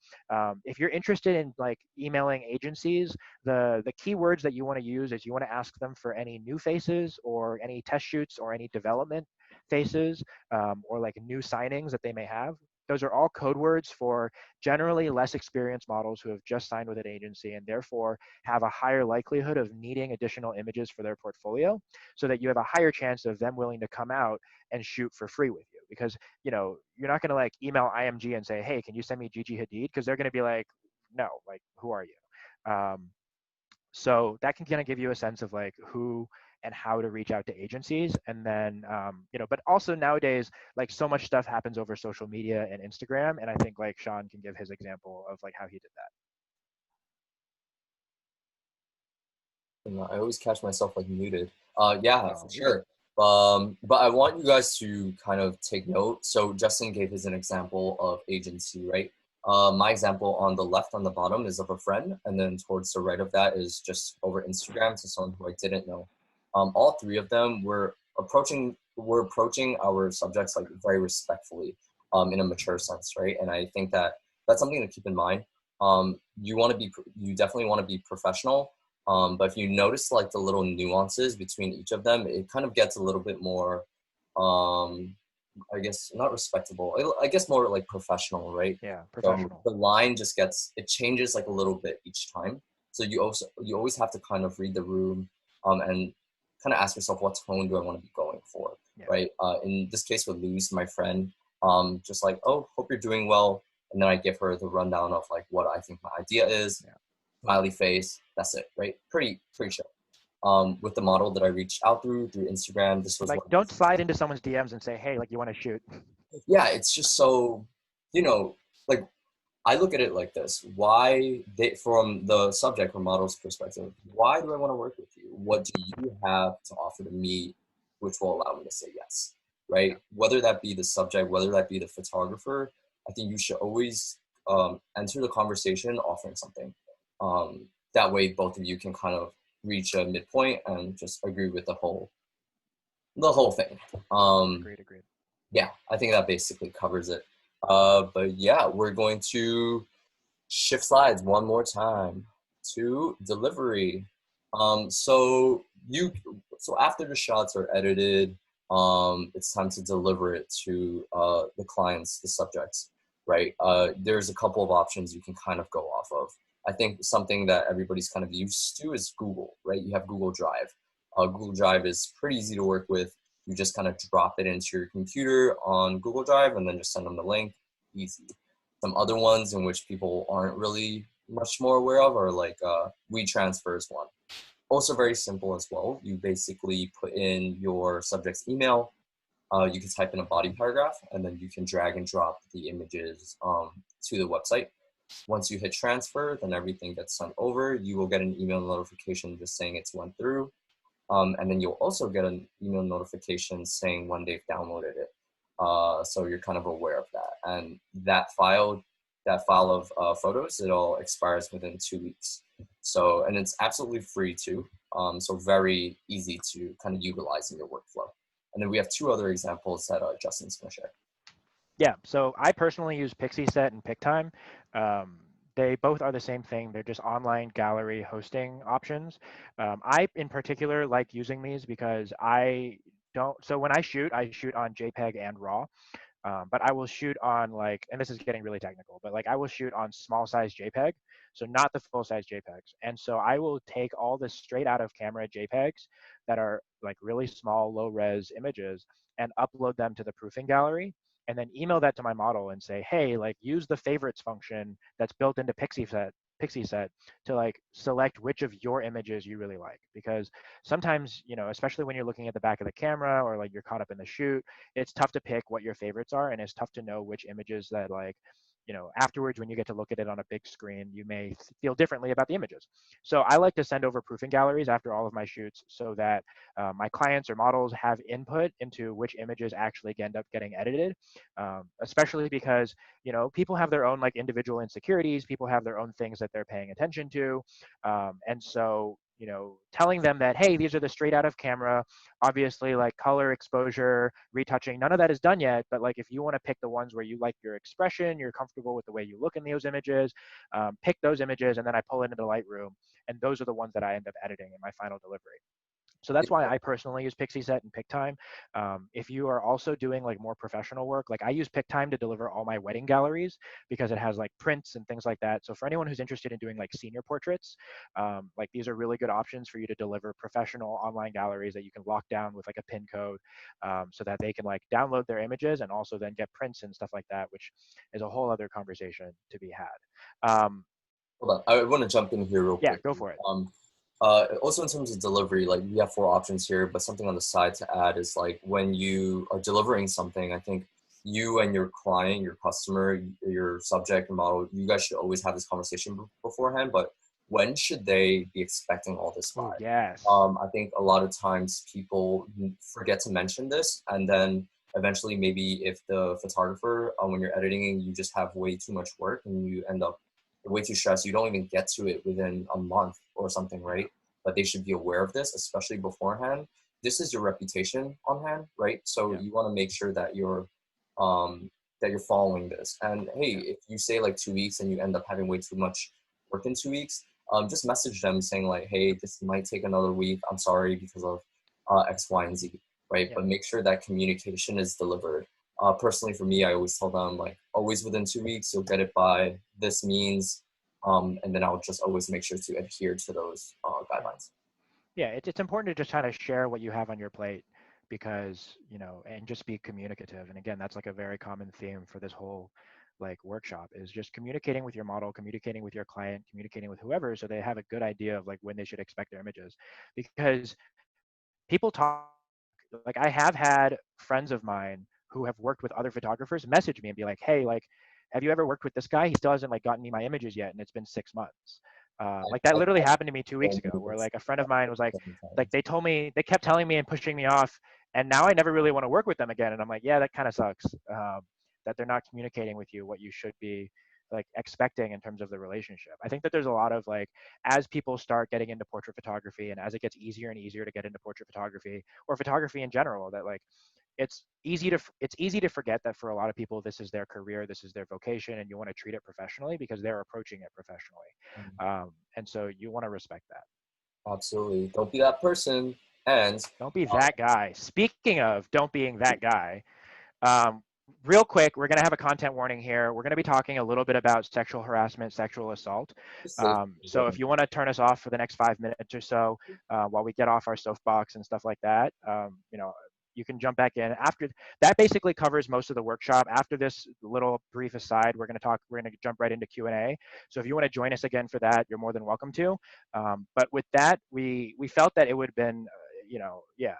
If you're interested in like emailing agencies, the keywords that you want to use is you want to ask them for any new faces or any test shoots or any development faces, or like new signings that they may have. Those are all code words for generally less experienced models who have just signed with an agency and therefore have a higher likelihood of needing additional images for their portfolio, so that you have a higher chance of them willing to come out and shoot for free with you. Because, you know, you're not going to like email IMG and say, hey, can you send me Gigi Hadid? Because they're going to be like, no, like, who are you? So that can kind of give you a sense of like who and how to reach out to agencies. And then, you know, but also nowadays, like so much stuff happens over social media and Instagram. And I think like Sean can give his example of like how he did that. And I always catch myself like muted. Yeah, for Oh, you're good. sure. But I want you guys to kind of take note. So Justin gave his an example of agency, right? My example on the left on the bottom is of a friend, and then towards the right of that is just over Instagram to someone who I didn't know. All three of them were approaching our subjects like very respectfully, in a mature sense, right? And I think that that's something to keep in mind. You definitely want to be professional, but if you notice like the little nuances between each of them, it kind of gets a little bit more, um, I guess not respectable. I guess more like professional, right? Yeah, So professional. the line just gets it changes like a little bit each time. So you always have to kind of read the room, and kind of ask yourself what tone do I want to be going for, Yeah. right? In this case with Luis, my friend, just like, oh, hope you're doing well, and then I give her the rundown of like what I think my idea is, Yeah. smiley face, that's it, right? Pretty chill. With the model that I reached out through Instagram, this was Like, what I don't was. slide into someone's DMs and say, hey, like, you want to shoot. Yeah, it's just so, you know, like I look at it like this. Why they from the subject or model's perspective, why do I want to work with you? What do you have to offer to me which will allow me to say yes? Yeah. Right? Whether that be the subject, whether that be the photographer, I think you should always enter the conversation offering something. That way both of you can kind of reach a midpoint and just agree with the whole thing. Um, Agreed. Agreed. yeah, I think that basically covers it. But yeah, we're going to shift slides one more time to delivery. So after the shots are edited, it's time to deliver it to the clients, the subjects, right? There's a couple of options you can kind of go off of. I think something that everybody's kind of used to is Google, right? You have Google Drive. Google Drive is pretty easy to work with. You just kind of drop it into your computer on Google Drive and then just send them the link. Easy. Some other ones in which people aren't really much more aware of are like WeTransfer is one. Also very simple as well. You basically put in your subject's email. You can type in a body paragraph, and then you can drag and drop the images to the website. Once you hit transfer, then everything gets sent over. You will get an email notification just saying it's went through. And then you'll also get an email notification saying when they've downloaded it. So you're kind of aware of that. And that file of photos, it all expires within 2 weeks. So, and it's absolutely free too. So very easy to kind of utilize in your workflow. And then we have two other examples that Justin's going to share. Yeah, so I personally use PixieSet and PicTime. They both are the same thing. They're just online gallery hosting options. I, in particular, like using these because I don't. So when I shoot on JPEG and RAW. But I will shoot on like, and this is getting really technical, but like I will shoot on small size JPEG, so not the full size JPEGs. And so I will take all the straight out of camera JPEGs that are like really small, low res images and upload them to the proofing gallery and then email that to my model and say, hey, like use the favorites function that's built into PixieSet to like select which of your images you really like. Because sometimes, especially when you're looking at the back of the camera or like you're caught up in the shoot, it's tough to pick what your favorites are, and it's tough to know which images that like afterwards when you get to look at it on a big screen you may feel differently about the images. So I like to send over proofing galleries after all of my shoots so that my clients or models have input into which images actually end up getting edited, especially because people have their own like individual insecurities, people have their own things that they're paying attention to, and so telling them that, hey, these are the straight out of camera, obviously like color, exposure, retouching, none of that is done yet. But like, if you want to pick the ones where you like your expression, you're comfortable with the way you look in those images, pick those images, and then I pull it into Lightroom. And those are the ones that I end up editing in my final delivery. So that's why I personally use PixieSet and PicTime. If you are also doing like more professional work, like I use PicTime to deliver all my wedding galleries because it has like prints and things like that. So for anyone who's interested in doing like senior portraits, like these are really good options for you to deliver professional online galleries that you can lock down with like a pin code, so that they can like download their images and also then get prints and stuff like that, which is a whole other conversation to be had. Hold on, I want to jump in here real Yeah, quick. go for it. Also in terms of delivery, like we have four options here, but something on the side to add is like when you are delivering something, I think you and your client, your customer, your subject and model, you guys should always have this conversation beforehand. But when should they be expecting all this by? Oh, yes. I think a lot of times people forget to mention this, and then eventually maybe if the photographer, when you're editing, you just have way too much work and you end up way too stressed. You don't even get to it within a month or something, Yeah. right? But they should be aware of this, especially beforehand. This is your reputation on hand, right? So Yeah. you want to make sure that you're following this. And hey, Yeah. if you say like 2 weeks and you end up having way too much work in 2 weeks, just message them saying like, hey, this might take another week. I'm sorry because of X, Y, and Z, right? Yeah. But make sure that communication is delivered Personally, for me, I always tell them like always within 2 weeks, you'll get it by this means, and then I'll just always make sure to adhere to those Yeah. guidelines. Yeah, it's important to just kind of share what you have on your plate because, and just be communicative. And again, that's like a very common theme for this whole like workshop is just communicating with your model, communicating with your client, communicating with whoever so they have a good idea of like when they should expect their images. Because people talk like I have had friends of mine who have worked with other photographers message me and be like, hey, like, have you ever worked with this guy? He still hasn't like gotten me my images yet, and it's been 6 months. Like that I literally happened to me 2 weeks don't ago, do where this like a friend of mine was like sometimes. they told me they kept telling me and pushing me off, and now I never really want to work with them again. And I'm like, yeah, that kind of sucks. That they're not communicating with you what you should be like expecting in terms of the relationship. I think that there's a lot of like as people start getting into portrait photography and as it gets easier and easier to get into portrait photography or photography in general, that like it's easy to forget that for a lot of people this is their career, this is their vocation, and you want to treat it professionally because they're approaching it professionally, and so you want to respect that. Absolutely, don't be that person. And Don't be uh, that guy. Speaking of don't being that guy, um, real quick, we're going to have a content warning here. We're going to be talking a little bit about sexual harassment, sexual assault. just say So if you want to turn us off for the next 5 minutes or so, while we get off our soapbox and stuff like that, you can jump back in after that. Basically covers most of the workshop. After this little brief aside, we're going to jump right into Q&A. So if you want to join us again for that, you're more than welcome to. But with that, we felt that it would have been, yeah,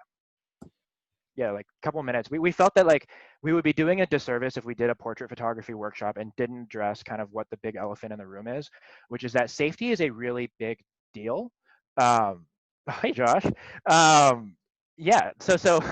like a couple minutes. We felt that like we would be doing a disservice if we did a portrait photography workshop and didn't address kind of what the big elephant in the room is, which is that safety is a really big deal. Hi Josh. Yeah, so sorry,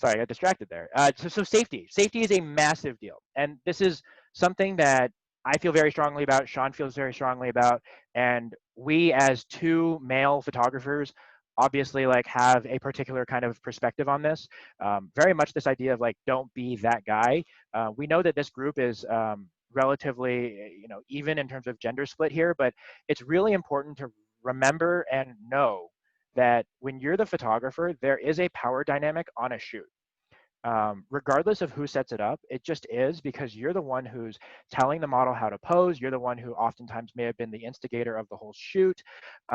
I got distracted there. So safety is a massive deal, and this is something that I feel very strongly about. Sean feels very strongly about, and we as two male photographers obviously like have a particular kind of perspective on this. Very much this idea of like don't be that guy. We know that this group is relatively even in terms of gender split here, but it's really important to remember and know that when you're the photographer, there is a power dynamic on a shoot. Regardless of who sets it up, it just is because you're the one who's telling the model how to pose. You're the one who oftentimes may have been the instigator of the whole shoot.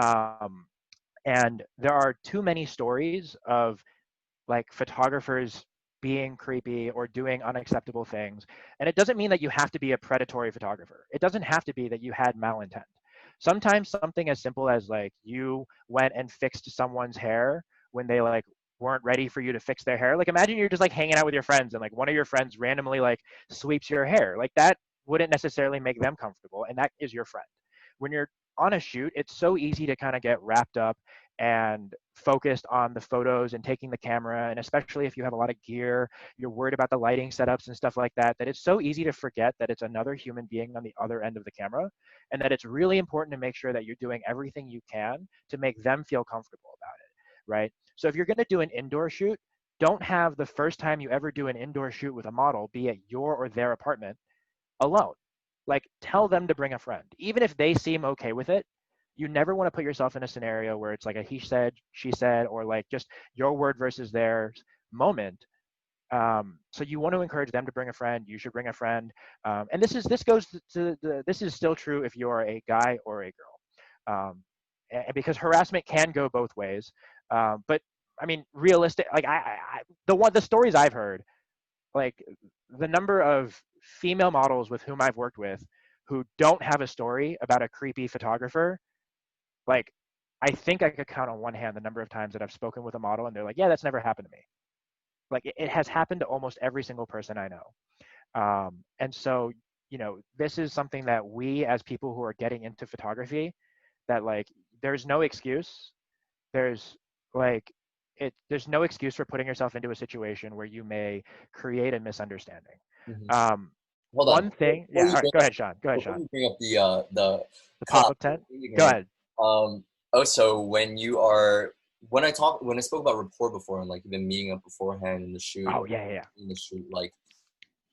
Um, and there are too many stories of like photographers being creepy or doing unacceptable things. And it doesn't mean that you have to be a predatory photographer. It doesn't have to be that you had malintent. Sometimes something as simple as like you went and fixed someone's hair when they like weren't ready for you to fix their hair. Like imagine you're just like hanging out with your friends and like one of your friends randomly like sweeps your hair. Like that wouldn't necessarily make them comfortable, and that is your friend. When you're on a shoot, it's so easy to kind of get wrapped up and focused on the photos and taking the camera. And especially if you have a lot of gear, you're worried about the lighting setups and stuff like that, that it's so easy to forget that it's another human being on the other end of the camera. And that it's really important to make sure that you're doing everything you can to make them feel comfortable about it, right? So if you're going to do an indoor shoot, don't have the first time you ever do an indoor shoot with a model be at your or their apartment alone. Like tell them to bring a friend. Even if they seem okay with it, you never want to put yourself in a scenario where it's like a he said, she said, or like just your word versus theirs moment. So you want to encourage them to bring a friend. You should bring a friend. And this goes to this is still true if you're a guy or a girl, and because harassment can go both ways. But I mean, realistic. Like the stories I've heard, like the number of female models with whom I've worked with who don't have a story about a creepy photographer, like I think I could count on one hand the number of times that I've spoken with a model and they're like, yeah, that's never happened to me. Like it has happened to almost every single person I know. And so, this is something that we as people who are getting into photography, that like there's no excuse. There's like there's no excuse for putting yourself into a situation where you may create a misunderstanding. Mhm. Um, Hold on. one thing, Before yeah, you all right, bring go up, ahead, Sean. Go ahead, before Sean. you bring up the The cop pop-up tent. Go again, ahead. um, so when I spoke about rapport before and like even meeting up beforehand in the shoot Oh or yeah, yeah, yeah. in the shoot, like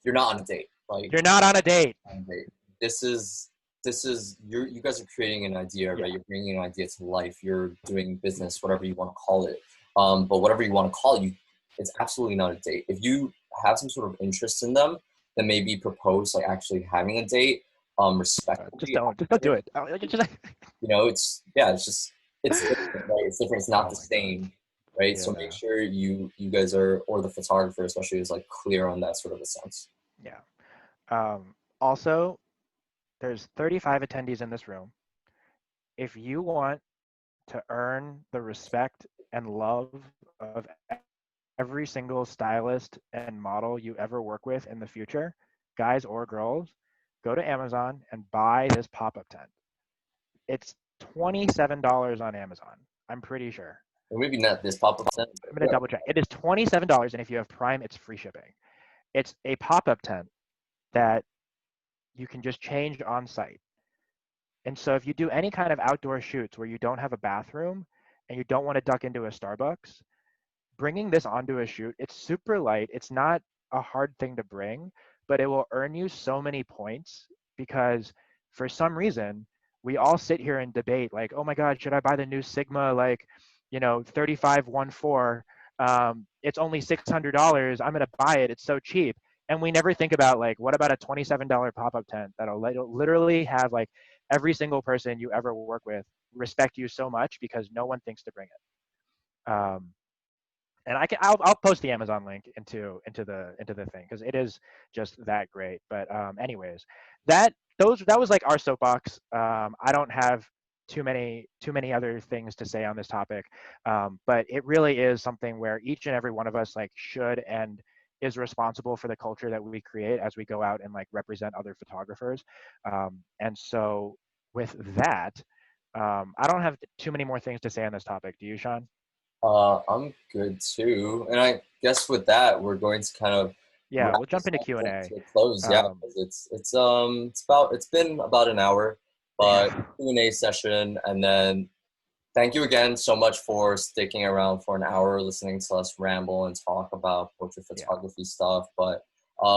you're not on a date. Like You're not on a date. on a date. This is you guys are creating an idea, Yeah, right? You're bringing an idea to life. You're doing business, whatever you want to call it. But whatever you want to call it, it's absolutely not a date. If you have some sort of interest in them, then maybe propose like actually having a date, Just respectfully. don't do it. It's yeah, it's different, right? It's different. It's not Oh the my god. same, right? So make Yeah. sure you guys are, or the photographer especially, is like clear on that sort of a sense. Yeah. Also, there's 35 attendees in this room. If you want to earn the respect and love of every single stylist and model you ever work with in the future, guys or girls, go to Amazon and buy this pop-up tent. It's $27 on Amazon. I'm pretty sure. Or maybe not this pop-up tent, but I'm gonna yeah. double check. It is $27, and if you have Prime, it's free shipping. It's a pop-up tent that you can just change on site. And so if you do any kind of outdoor shoots where you don't have a bathroom and you don't want to duck into a Starbucks, bringing this onto a shoot, it's super light. It's not a hard thing to bring, but it will earn you so many points because for some reason, we all sit here and debate like, oh my God, should I buy the new Sigma, like, 3514? It's only $600. I'm going to buy it. It's so cheap. And we never think about like, what about a $27 pop-up tent that'll literally have like every single person you ever work with respect you so much because no one thinks to bring it. And I'll post the Amazon link into the thing because it is just that great. But anyways, that was like our soapbox. I don't have too many other things to say on this topic, but it really is something where each and every one of us like should and is responsible for the culture that we create as we go out and like represent other photographers. And so with that, I don't have too many more things to say on this topic. Do you, Sean? I'm good too, and I guess with that, we're going to kind of Yeah, wrap we'll jump this into up Q&A. to a close. Yeah, Um, because it's been about an hour, but yeah, Q&A session, and then thank you again so much for sticking around for an hour, listening to us ramble and talk about portrait yeah, photography stuff. But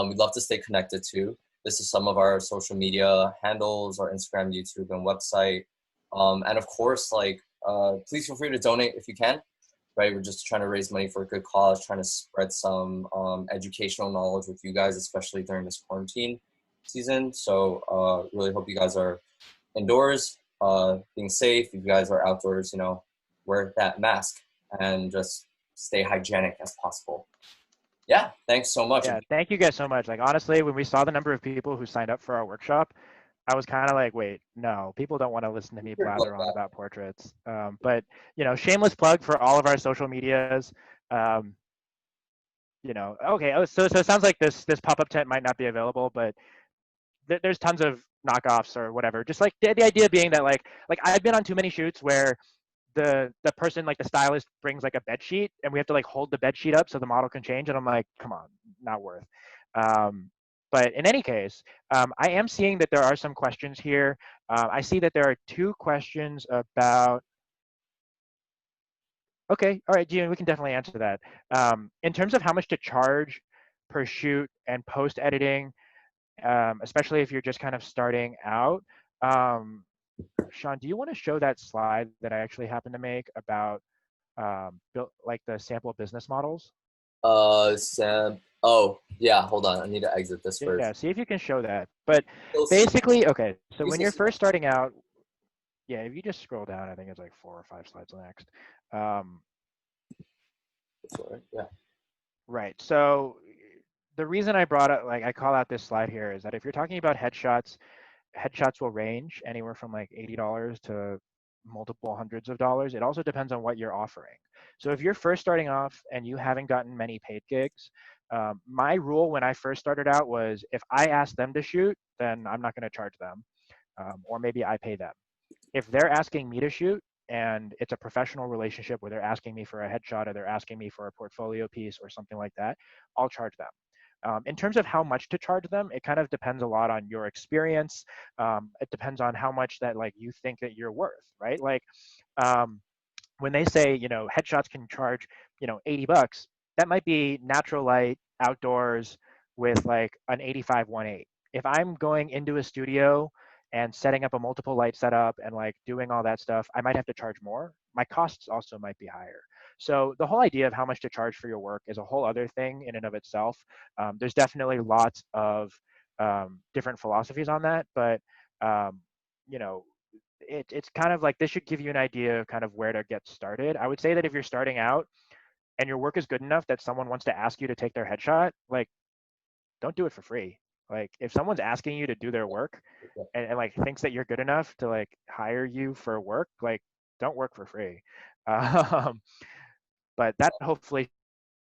we'd love to stay connected too. This is some of our social media handles, our Instagram, YouTube, and website. And of course, please feel free to donate if you can. Right, we're just trying to raise money for a good cause, trying to spread some educational knowledge with you guys, especially during this quarantine season. So really hope you guys are indoors, being safe. If you guys are outdoors, wear that mask and just stay hygienic as possible. Yeah, thanks so much. yeah. Thank you guys so much. Like honestly, when we saw the number of people who signed up for our workshop, I was kind of like, wait, no, people don't want to listen to me blather on about portraits. But shameless plug for all of our social medias. Um, okay. Oh, so it sounds like this pop-up tent might not be available, but there's tons of knockoffs or whatever. Just like the idea being that like I've been on too many shoots where the person like the stylist brings like a bed sheet and we have to like hold the bed sheet up so the model can change and I'm like, come on, not worth. um, but in any case, I am seeing that there are some questions here. I see that there are two questions about, okay, all right, Gian, we can definitely answer that. In terms of how much to charge per shoot and post editing, especially if you're just kind of starting out, um, Sean, do you want to show that slide that I actually happened to make about built like the sample business models? Sam. Oh, yeah. Hold on. I need to exit this Yeah, first. see if you can show that. But You'll see. basically, okay, so You when still you're see my first starting out, yeah, if you just scroll down, I think it's like 4 or 5 slides next. Um, this one, right? Yeah. right. So the reason I brought up, like, I call out this slide here is that if you're talking about headshots, headshots will range anywhere from like $80 to multiple hundreds of dollars. It also depends on what you're offering. So if you're first starting off and you haven't gotten many paid gigs, my rule when I first started out was if I ask them to shoot, then I'm not going to charge them, or maybe I pay them. If they're asking me to shoot and it's a professional relationship where they're asking me for a headshot or they're asking me for a portfolio piece or something like that, I'll charge them. In terms of how much to charge them, it kind of depends a lot on your experience. It depends on how much that like you think that you're worth, right? Like um, when they say headshots can charge $80, that might be natural light outdoors with like an 85 1.8. If I'm going into a studio and setting up a multiple light setup and like doing all that stuff, I might have to charge more. My costs also might be higher. So the whole idea of how much to charge for your work is a whole other thing in and of itself. There's definitely lots of different philosophies on that, but um, you know, it's kind of like this should give you an idea of kind of where to get started. I would say that if you're starting out and your work is good enough that someone wants to ask you to take their headshot, like don't do it for free. Like if someone's asking you to do their work Yeah. and like thinks that you're good enough to like hire you for work, like don't work for free. Um, but that hopefully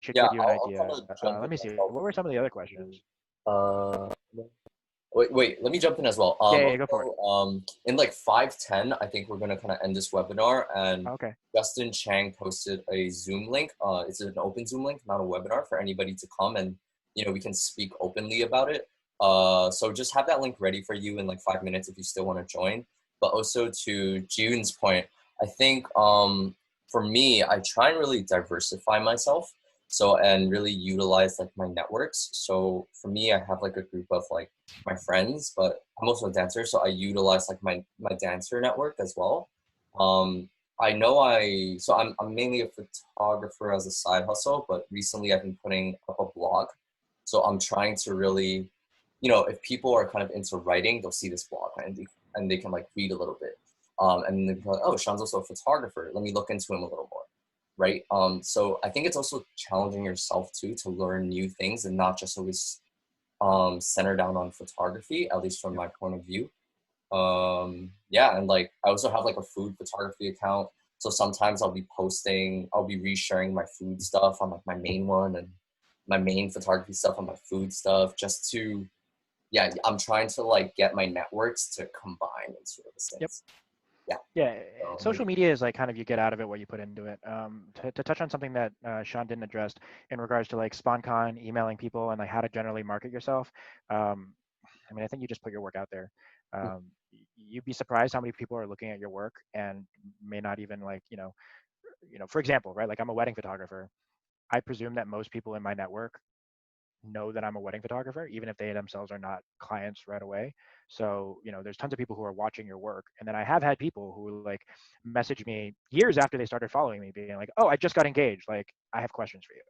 should Yeah, give you an I'll kind idea. of jump Let in me see. myself. What were some of the other questions? Uh, wait, let me jump in as well. Yeah, go for it. Also, in like 5:10, I think we're gonna kind of end this webinar, and Okay. Justin Chang posted a Zoom link. It's an open Zoom link, not a webinar, for anybody to come and we can speak openly about it. So just have that link ready for you in like 5 minutes if you still want to join. But also to June's point, I think for me, I try and really diversify myself. So and really utilize like my networks. So for me, I have like a group of like my friends, but I'm also a dancer, so I utilize like my dancer network as well. Um, I know I'm mainly a photographer as a side hustle, but recently I've been putting up a blog. So I'm trying to really, if people are kind of into writing, they'll see this blog and they can like read a little bit. And they're like, oh, Sean's also a photographer. Let me look into him a little more. Right. So I think it's also challenging yourself too to learn new things and not just always center down on photography, at least from Yep. my point of view. Yeah, and like I also have like a food photography account. So sometimes I'll be resharing my food stuff on like my main one and my main photography stuff on my food stuff just to, yeah, I'm trying to like get my networks to combine into those Yep. things. Yeah. Yeah, So, social media is like kind of you get out of it what you put into it. To touch on something that Sean didn't address in regards to like SponCon, emailing people, and like how to generally market yourself. Um, I mean, I think you just put your work out there. You'd be surprised how many people are looking at your work and may not even like for example, right? Like I'm a wedding photographer. I presume that most people in my network know that I'm a wedding photographer, even if they themselves are not clients right away. So, there's tons of people who are watching your work. And then I have had people who like message me years after they started following me, being like, oh, I just got engaged. Like, I have questions for you.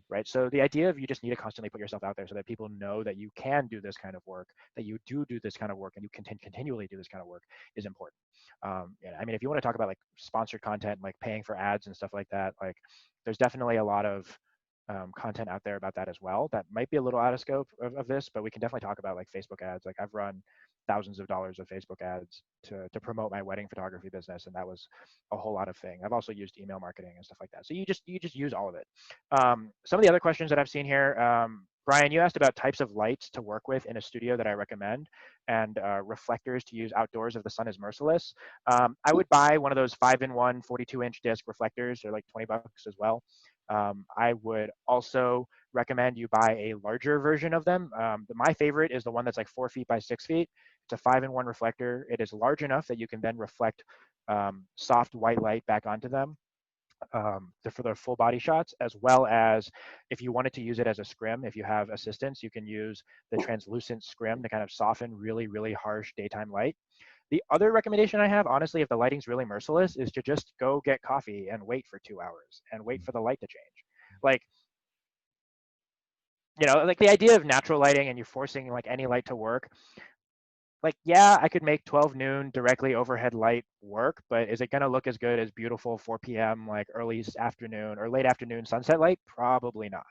Right. So the idea of you just need to constantly put yourself out there so that people know that you can do this kind of work, that you do this kind of work, and you can continually do this kind of work is important. Yeah, I mean, if you want to talk about like sponsored content, like paying for ads and stuff like that, like there's definitely a lot of content out there about that as well. That might be a little out of scope of this, but we can definitely talk about like Facebook ads. Like I've run thousands of dollars of Facebook ads to promote my wedding photography business, and that was a whole lot of thing. I've also used email marketing and stuff like that. So you just use all of it. Some of the other questions that I've seen here, Brian, you asked about types of lights to work with in a studio that I recommend, and reflectors to use outdoors if the sun is merciless. I would buy one of those 5-in-1 42-inch disc reflectors. They're like $20 as well. I would also recommend you buy a larger version of them. My favorite is the one that's like 4 feet by 6 feet. It's a 5-in-1 reflector. It is large enough that you can then reflect soft white light back onto them for the full body shots, as well as if you wanted to use it as a scrim, if you have assistants, you can use the translucent scrim to kind of soften really, really harsh daytime light. The other recommendation I have, honestly, if the lighting's really merciless, is to just go get coffee and wait for 2 hours and wait for the light to change. Like, like the idea of natural lighting and you forcing like any light to work, like, yeah, I could make 12 noon directly overhead light work, but is it going to look as good as beautiful 4 p.m., like early afternoon or late afternoon sunset light? Probably not.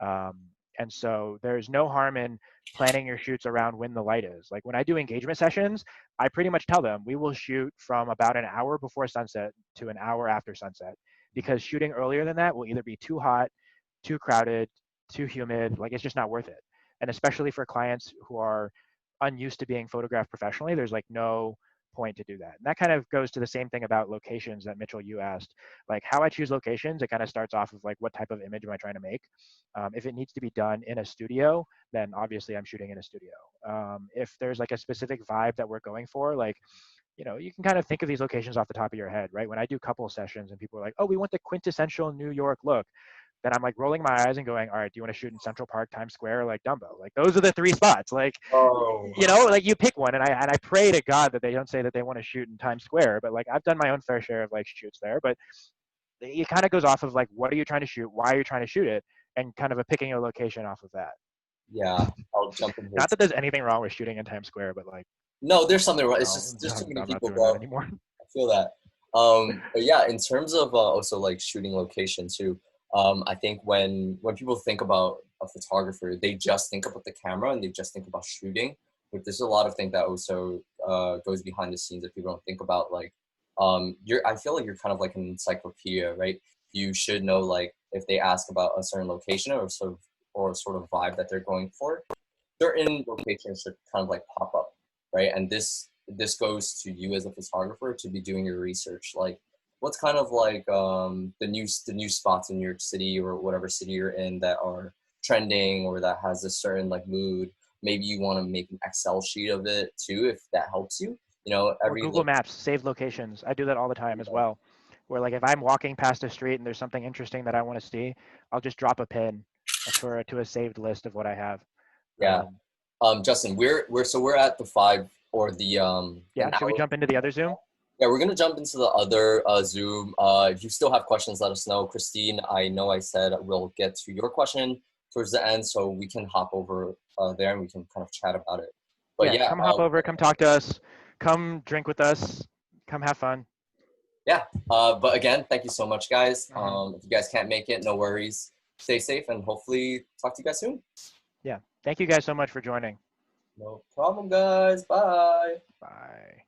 Um, and so there's no harm in planning your shoots around when the light is. Like when I do engagement sessions, I pretty much tell them we will shoot from about an hour before sunset to an hour after sunset, because shooting earlier than that will either be too hot, too crowded, too humid. Like it's just not worth it. And especially for clients who are unused to being photographed professionally, there's like no point to do that. And that kind of goes to the same thing about locations that Mitchell, you asked. Like how I choose locations, it kind of starts off of like what type of image am I trying to make. If it needs to be done in a studio, then obviously I'm shooting in a studio. If there's like a specific vibe that we're going for, like you can kind of think of these locations off the top of your head, right? When I do couple sessions and people are like, oh, we want the quintessential New York look, then I'm like rolling my eyes and going, all right, do you want to shoot in Central Park, Times Square, or like Dumbo? Like those are the three spots. Like, oh, like you pick one, and I pray to God that they don't say that they want to shoot in Times Square. But like I've done my own fair share of like shoots there. But it kind of goes off of like, what are you trying to shoot? Why are you trying to shoot it? And kind of a picking a location off of that. Yeah, I'll jump in here. Not that there's anything wrong with shooting in Times Square, but like, No, there's something wrong. It's no, just there's too many I'm not people, doing that bro. anymore. I feel that. But yeah, in terms of also like shooting location too, I think when people think about a photographer, they just think about the camera and they just think about shooting. But there's a lot of things that also goes behind the scenes that people don't think about. Like, I feel like you're kind of like an encyclopedia, right? You should know like if they ask about a certain location or sort of vibe that they're going for, certain locations should kind of like pop up, right? And this goes to you as a photographer to be doing your research. Like, what's kind of like the new spots in New York City or whatever city you're in that are trending or that has a certain like mood. Maybe you want to make an Excel sheet of it too, if that helps you. You know, Or every Google Maps, save locations. I do that all the time as well. Where like if I'm walking past a street and there's something interesting that I want to see, I'll just drop a pin to a saved list of what I have. yeah. Um, Justin, we're at the five or the yeah, should we hour. jump into the other Zoom? Yeah, we're gonna jump into the other Zoom. If you still have questions, let us know. Christine, I know I said we'll get to your question towards the end, so we can hop over there and we can kind of chat about it. But Yeah, yeah, come hop over, come talk to us, come drink with us, come have fun. yeah. But again, thank you so much, guys. Hmm. If you guys can't make it, no worries. Stay safe and hopefully talk to you guys soon. Yeah, thank you guys so much for joining. No problem, guys. Bye. Bye.